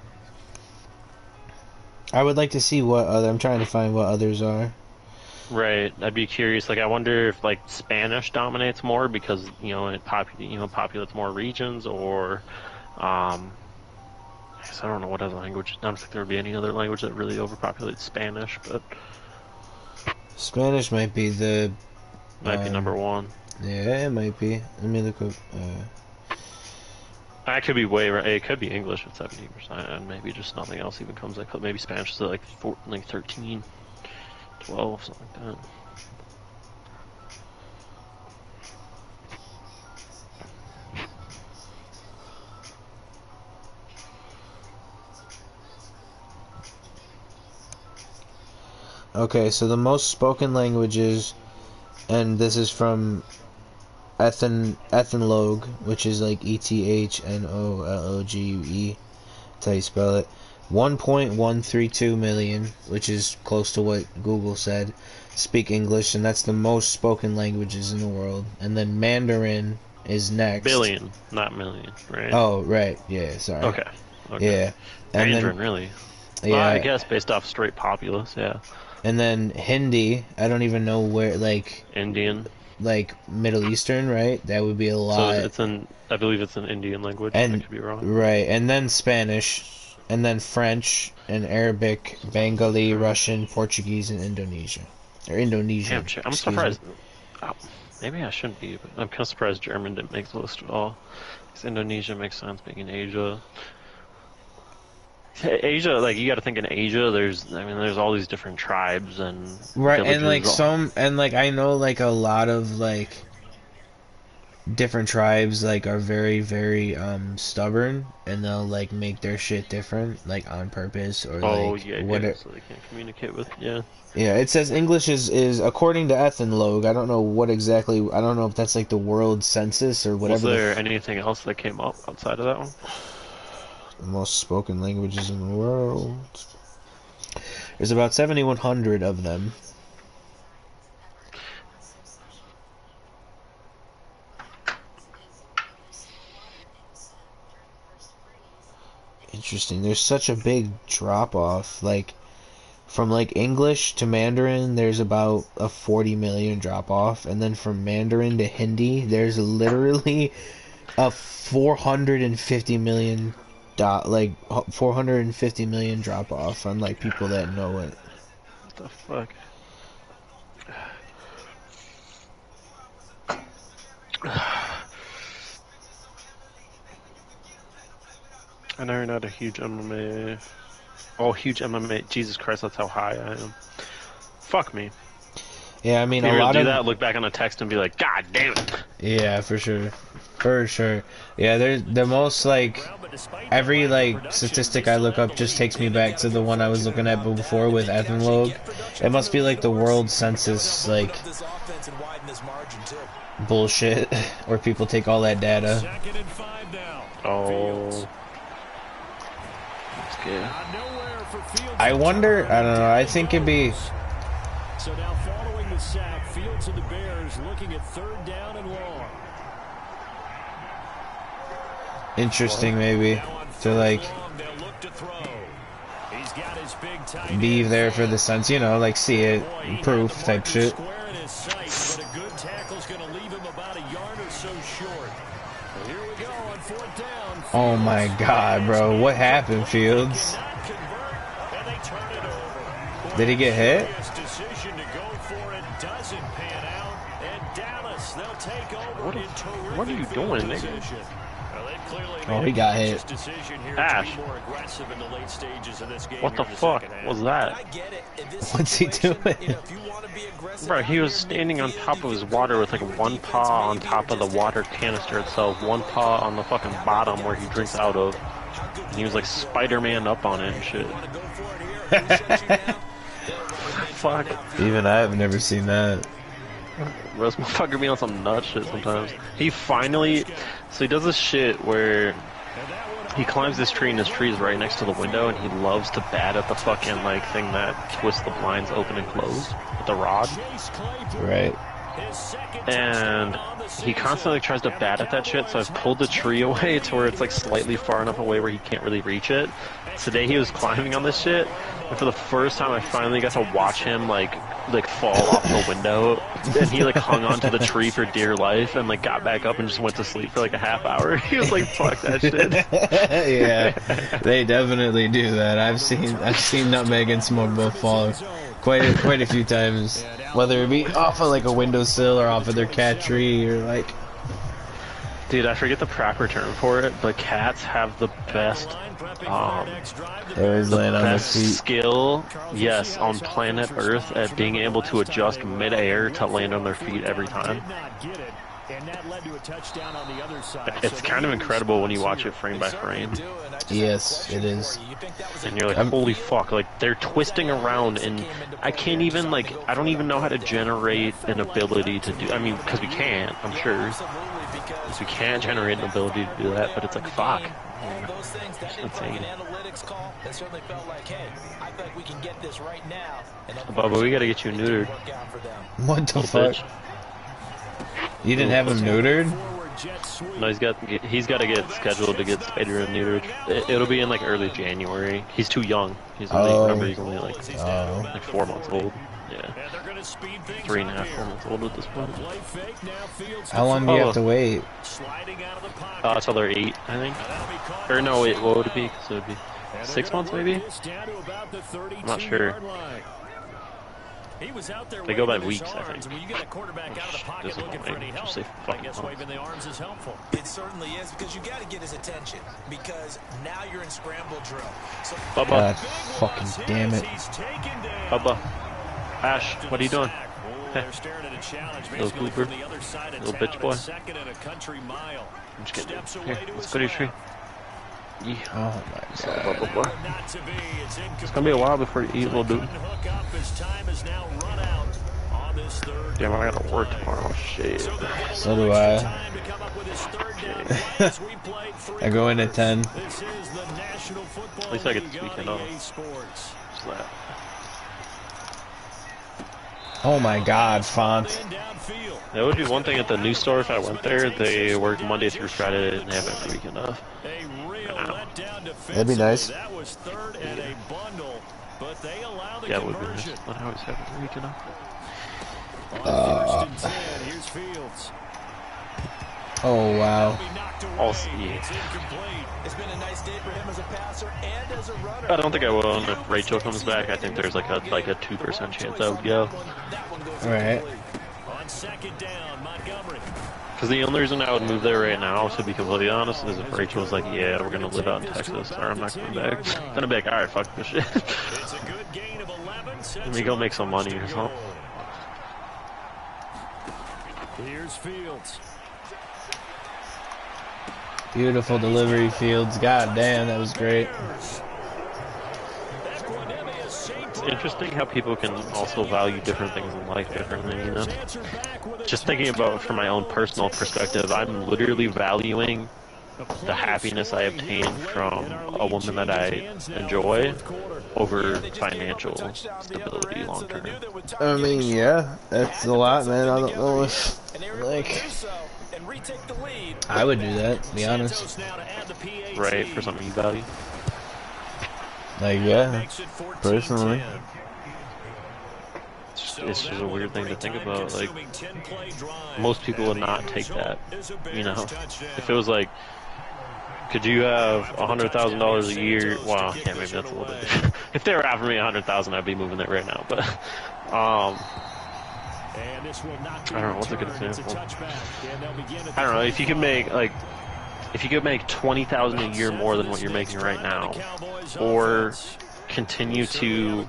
I would like to see what other. I'm trying to find what others are. Right. I'd be curious. Like, I wonder if like Spanish dominates more because it populates more regions, or I guess I don't know what other language. I don't think there would be any other language that really overpopulates Spanish, but Spanish might be be number one. Yeah, it might be. Let me look up. I could be way right. It could be English at 17%, and maybe just nothing else even comes. Like maybe Spanish is at like 13, 12, something like that. Okay, so the most spoken languages, and this is from Ethnologue, which is like ETHNOLOGUE, that's how you spell it. 1.132 million, which is close to what Google said, speak English, and that's the most spoken languages in the world. And then Mandarin is next. Billion, not million, right? Oh, right. Yeah, sorry. Okay. Yeah. And Mandarin, really? Yeah. Well, I guess based off straight populace, yeah. And then Hindi, I don't even know where, like... Indian. Like Middle Eastern, right? That would be a lot. So I believe it's an Indian language. And, I could be wrong. Right, and then Spanish, and then French, and Arabic, Bengali, Russian, Portuguese, and Indonesia. Or Indonesian. Damn, I'm surprised. Oh, maybe I shouldn't be, but I'm kind of surprised German didn't make the list at all. Because Indonesia makes sense being in Asia. Asia, like you got to think in Asia, there's all these different tribes and right, and like I know like a lot of like different tribes like are very very stubborn, and they'll like make their shit different like on purpose or Oh like yeah, what yeah. it, So they can't communicate with. Yeah. yeah, it says English is according to Ethnologue. I don't know what exactly. I don't know if that's like the world census or Was whatever there anything else that came up outside of that one? the most spoken languages in the world. There's about 7,100 of them. Interesting. There's such a big drop off. Like from like English to Mandarin, there's about a 40 million drop off, and then from Mandarin to Hindi, there's literally a 450 million like 450 million drop off on like people that know it. What the fuck? I know you're not a huge MMA. Oh, huge MMA. Jesus Christ, that's how high I am. Fuck me. Yeah, I mean You a really lot do of that, look back on a text and be like, God damn it. yeah, for sure. For sure. Yeah, there's the most like every like statistic I look up just takes me back to the one I was looking at before with Ethnologue. It must be like the world census like bullshit where people take all that data. Oh. That's good. I wonder, I don't know, I think it'd be So now following the sack, Fields of the Bears looking at 3rd down and long. interesting maybe to like be there for the sense, you know, like see it, proof type shit. Oh my god, bro, what happened, Fields? Did he get hit? What are you doing, nigga? Oh, he got hit. Ash. What the fuck was that? What's he doing? Bro, he was standing on top of his water with like one paw on top of the water canister itself, one paw on the fucking bottom where he drinks out of. And he was like Spider-Man up on it and shit. Fuck. Even I have never seen that. Bro, this motherfucker be on some nut shit sometimes. He finally... So he does this shit where he climbs this tree and his tree is right next to the window and he loves to bat at the fucking like thing that twists the blinds open and close with the rod. Right. And he constantly tries to bat at that shit, so I've pulled the tree away to where it's like slightly far enough away where he can't really reach it. Today he was climbing on this shit, and for the first time I finally got to watch him like fall off the window, and he like hung onto the tree for dear life and like got back up and just went to sleep for like a half hour. He was like, fuck that shit. Yeah, they definitely do that. I've seen Nutmeg and Smoke both fall quite a few times, whether it be off of like a windowsill or off of their cat tree or like. Dude, I forget the proper term for it, but cats have the best they always land on their best feet. skill, yes, on planet Earth at being able to adjust mid-air to land on their feet every time. It's kind of incredible when you watch it frame by frame. Yes, it is. And you're like, holy fuck, like, they're twisting around, and I can't even, like, I don't even know how to generate an ability to do, I mean, because we can't, I'm sure. Because we can't generate an ability to do that, but it's like, fuck. It's insane. Bubba, we gotta get you neutered. What the Little fuck? You didn't have him neutered? No, he's got to get scheduled to get spider and neutered. It'll be in like early January. He's too young. He's only, remember, he's only like 4 months old. Yeah, 3.5, 4 months old at this point. How long do you have to wait? Till they're 8, I think. Or no, wait, what would it be? So it'd be 6 months maybe? I'm not sure. They go by weeks, I think. This is annoying. Just say fucking months. It certainly is, because you got to get his attention, because now you're in scramble drill. So Bubba. God fucking damn it. Bubba. Ash, what are you doing? they're staring at a challenge Little basically Cooper. from the other side of Little town bitch boy. second and a country mile. I'm just kidding. Steps Here, away to let's his go to your tree. left. Oh my Blah, god. blah, blah. Not to be. It's It's gonna be a while before you eat, little dude. hook up as time is now run out on this third. Damn, I gotta work tomorrow. Shit. So do I. Time to come up with his third down play as we played 3 I go in at 10. This is the National Football At least I get League this on weekend EA off. Sports. Just that. Oh my god, font. Downfield. That would be one thing at the new store if I went there. They work Monday through Friday and they have every weekend off. A real letdown defensively. That'd be nice. That was third and a bundle, but they allow the Yeah, it would be nice. conversion. But I always have every weekend off. On first and 10, here's Fields. Oh wow. Be knocked away. Also, yeah. It's incomplete. It's been a nice day for him as a passer and as a runner. I don't think I will. And if Rachel comes back, I think there's like a 2% chance I would go. Alright. On second down, Montgomery. Because the only reason I would move there right now, to be completely honest, is if Rachel was like, "Yeah, we're gonna live out in Texas, or I'm not coming back." Then I'd be like, "All right, fuck this shit. It's a good gain of 11. Let me go make some money or something." Here's Fields. Beautiful delivery, Fields. God damn, that was great. It's interesting how people can also value different things in life differently, you know? Just thinking about it from my own personal perspective, I'm literally valuing the happiness I obtain from a woman that I enjoy over financial stability long term. I mean, yeah, that's a lot, man. I don't know if, like, I would do that, to be honest. Right, for something you value. Like, yeah, personally. It's just a weird thing to think about. Like, most people would not take that, you know? If it was like, could you have $100,000 a year? Well, yeah, maybe that's a little bit different. If they were offering me $100,000, I'd be moving there right now. But, I don't know, what's a good example? I don't know, if you could make, like, if you could make $20,000 a year more than what you're making right now, or continue to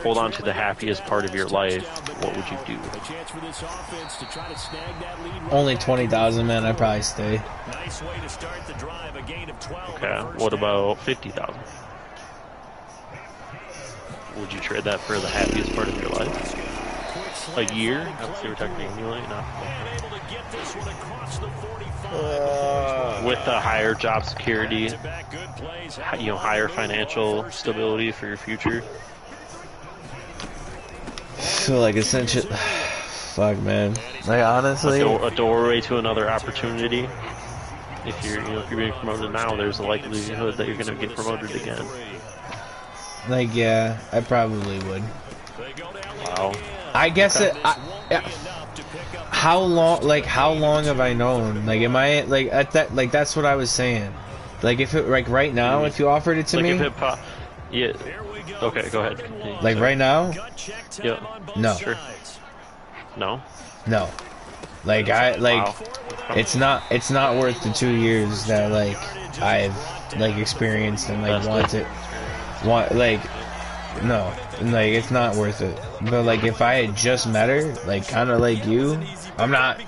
hold on to the happiest part of your life, what would you do? Only 20,000, man. I'd probably stay. Okay, what about 50,000? Would you trade that for the happiest part of your life? A year? Obviously, we're talking annually, not. With the higher job security, you know, higher financial stability for your future. I feel like essential. Fuck, man. Like, honestly, A doorway to another opportunity. If you're, you know, if you're being promoted now, there's a likelihood that you're going to get promoted again. like, yeah, I probably would. Wow. I guess it. How long? Like, how long have I known? Like, am I like at that? Like, that's what I was saying. Like, if it like right now, if you offered it to Like me, if it yeah. Okay, go ahead. Continue. like right now, Yeah. no, Sure. No. no. Like I like, Wow. it's not worth the 2 years that like I've like experienced and like like no, like it's not worth it. But like if I had just met her, like kind of like you, I'm not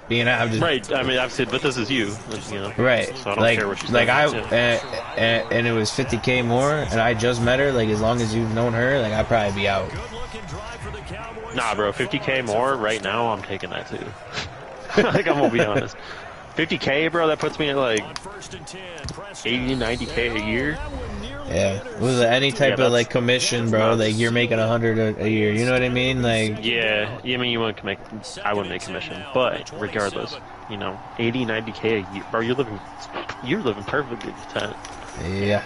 being I'm just Right. I mean, I've said, but this is you. You know. right. So I don't like care what she like says. and it was 50K more, and I just met her. Like as long as you've known her, like I'd probably be out. Nah, bro. 50K more right now. I'm taking that too. Like I'm gonna be honest. 50K, bro. That puts me at like 80, 90K a year. Yeah, with any type of like commission, bro, like you're making 100 a year. You know what I mean? Like Yeah, I mean, I wouldn't make commission, but regardless, you know, 80, 90K a year, bro, you're living perfectly content. yeah.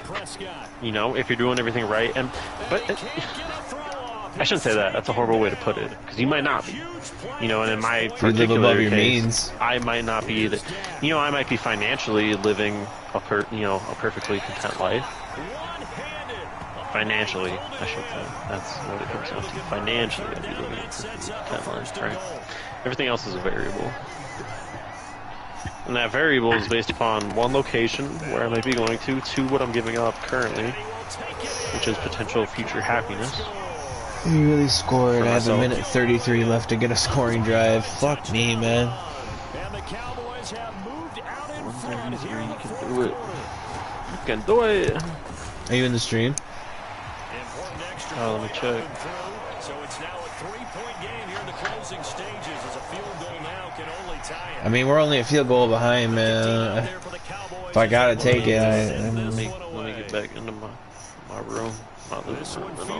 You know, if you're doing everything right, but I shouldn't say that. That's a horrible way to put it, because you might not be. You know, and in my You live particular above your case, means. I might not be that. You know, I might be financially living a perfectly content life. Financially, I should say. That's what it comes down to. Financially, I'd be living a perfectly content life, right? Everything else is a variable. And that variable is based upon one location where I might be going to, two, what I'm giving up currently, which is potential future happiness, He really scored. For I have a myself. minute 33 left to get a scoring drive. Fuck me, man. And the Cowboys have moved out in front here in the You can fourth do it. quarter. You can do it. Are you in the stream? Important extra Oh, let me point check. up and through. So it's now a 3-point game here in the closing stages as a field goal now can only tie it. I mean, we're only a field goal behind, man. If I gotta take it, Let me get back into my room. My living room. And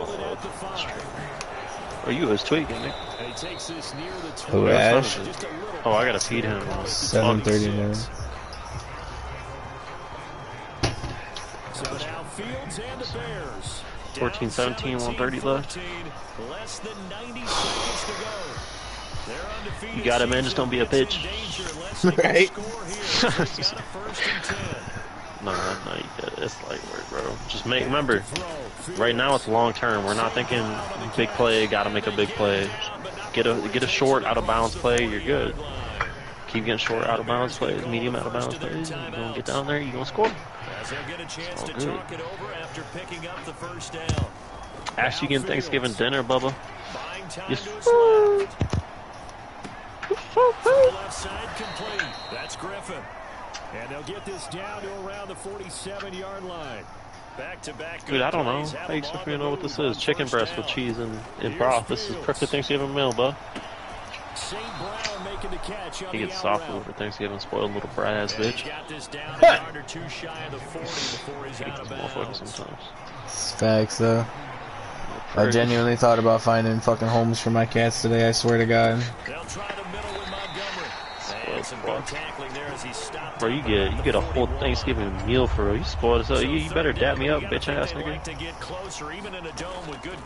oh, you was tweaking, Nick. Who, Ash? Oh, I gotta feed him. 7:30 now. So now Fields and the Bears. 14-17, 130 left. Less than 90 seconds to go. They're undefeated. You got it, man. Just don't be a bitch. Right? No, you get it. It's light work, bro. Just remember, right now it's long term. We're not thinking big play, gotta make a big play. Get a short out of bounds play, you're good. Keep getting short out of bounds plays, medium out of bounds plays. You're gonna get down there, you're gonna score. It's all good. Ash, you getting Thanksgiving dinner, Bubba? Yes. Left side complete. That's Griffin. And they'll get this down to around the 47-yard line. Back-to-back. Dude, I don't know. How you expect me to know what this is? Chicken breast with cheese and broth. This is perfect Thanksgiving meal, bud. St. Brown making the catch on He the gets out soft route. food for Thanksgiving, spoiled little brat ass bitch. Got this down a yard or two shy of the 40 before he's Hate out these of motherfuckers bounds. sometimes. It's facts, though. I genuinely thought about finding fucking homes for my cats today, I swear to God. They'll try the middle with Montgomery. And some good tackling there as he stopped. Bro, you get a whole Thanksgiving meal for real. You spoiled as hell. You better dap me up, bitch ass nigga.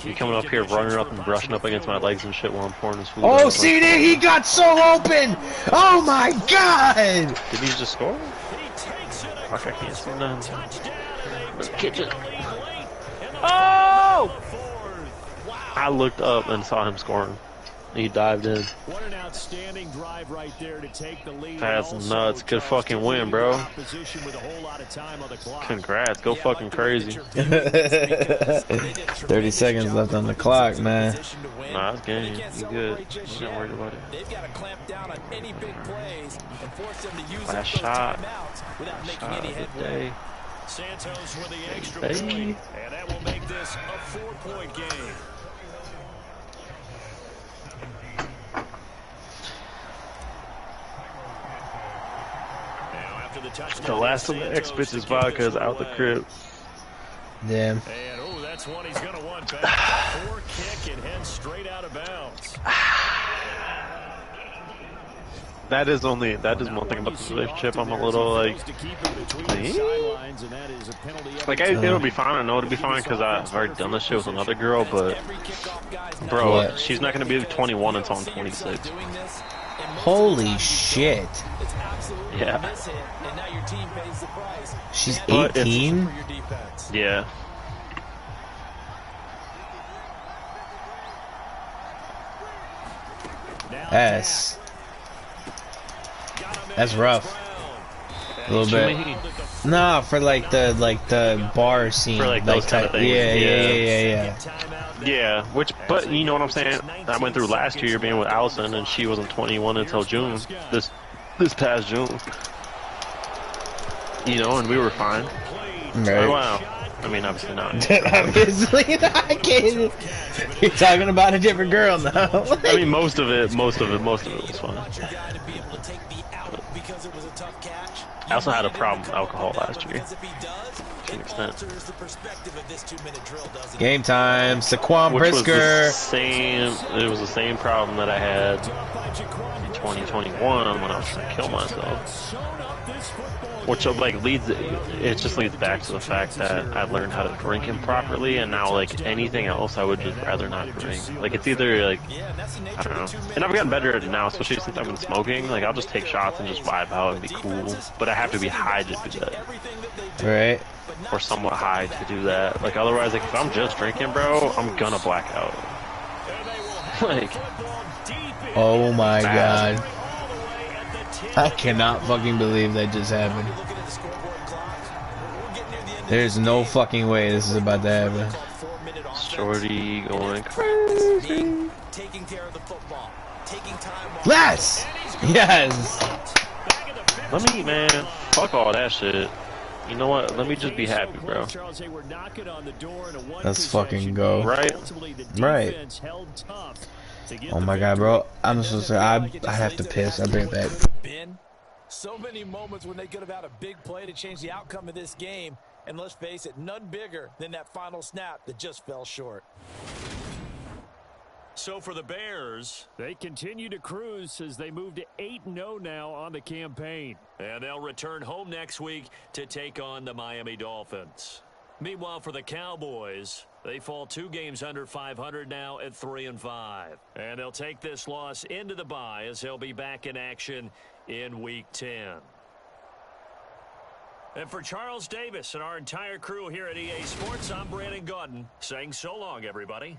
You coming up here running up and brushing up against my legs and shit while I'm pouring this food. Oh, CD, he got so open! Oh my God! Did he just score? Fuck, I can't see nothing. Kitchen. Oh! I looked up and saw him scoring. He dived in. What an outstanding drive right there to take the lead. That's nuts. Good fucking win, bro. Congrats. Go fucking crazy. 30 seconds left on the clock, man. Nah, it's game. You good. I'm not worried about it. They've got to clamp down on any big plays and force them to use Last those shot. timeouts without making Shot any of the headway. day. Santos with the extra Baby. point, and that will make this a 4-point game. Now after the touchdown, The last of the X-Bitches vodka is out the crib. Damn. And oh, that's one he's going to want back. Poor kick and head straight out of bounds. That is one thing about this relationship. I'm a little like, it'll be fine. I know it'll be fine because I've already done this shit with another girl. But bro, What? she's not gonna be 21 until I'm 26. Holy shit. Yeah, She's But it's- 18? yeah. That's rough. A little bit. Nah, for like the bar scene. For, like, those kind of things. Yeah. Yeah, but you know what I'm saying? I went through last year being with Allison, and she wasn't 21 until June. This past June. You know, and we were fine. Right. Oh, wow. I mean, obviously not. Obviously, I can't. You're talking about a different girl now. I mean, most of it was fun. I also had a problem with alcohol last year. To an extent. Game time, Saquon Which was the Brisker. same. It was the same problem that I had in 2021 when I was trying to kill myself. Which it just leads back to the fact that I learned how to drink improperly, and now like anything else, I would just rather not drink. Like it's either like I don't know, and I've gotten better at it now, especially since I've been smoking. Like I'll just take shots and just vibe out and be cool, but I have to be high to do that, Right. or somewhat high to do that. Like otherwise, like if I'm just drinking, bro, I'm gonna black out. Like, Oh my Bad. God. I cannot fucking believe that just happened. There's no fucking way this is about to happen. Shorty going crazy. Taking care of the football, taking time off. Yes! Yes! Let me, man, fuck all that shit. You know what? Let me just be happy, bro. Let's fucking go. Right? Right. Oh my god, bro. I'm so sorry. I have to piss. I'll bring it back. So many moments when they could have had a big play to change the outcome of this game. And let's face it, none bigger than that final snap that just fell short. So for the Bears, they continue to cruise as they move to 8-0 now on the campaign. And they'll return home next week to take on the Miami Dolphins. Meanwhile, for the Cowboys, they fall 2 games under 500 now at 3-5. And they'll take this loss into the bye as they'll be back in action in Week 10. And for Charles Davis and our entire crew here at EA Sports, I'm Brandon Gaudin saying so long, everybody.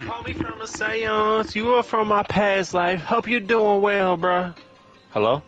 Call me from a seance. You are from my past life. Hope you're doing well, bruh. Hello?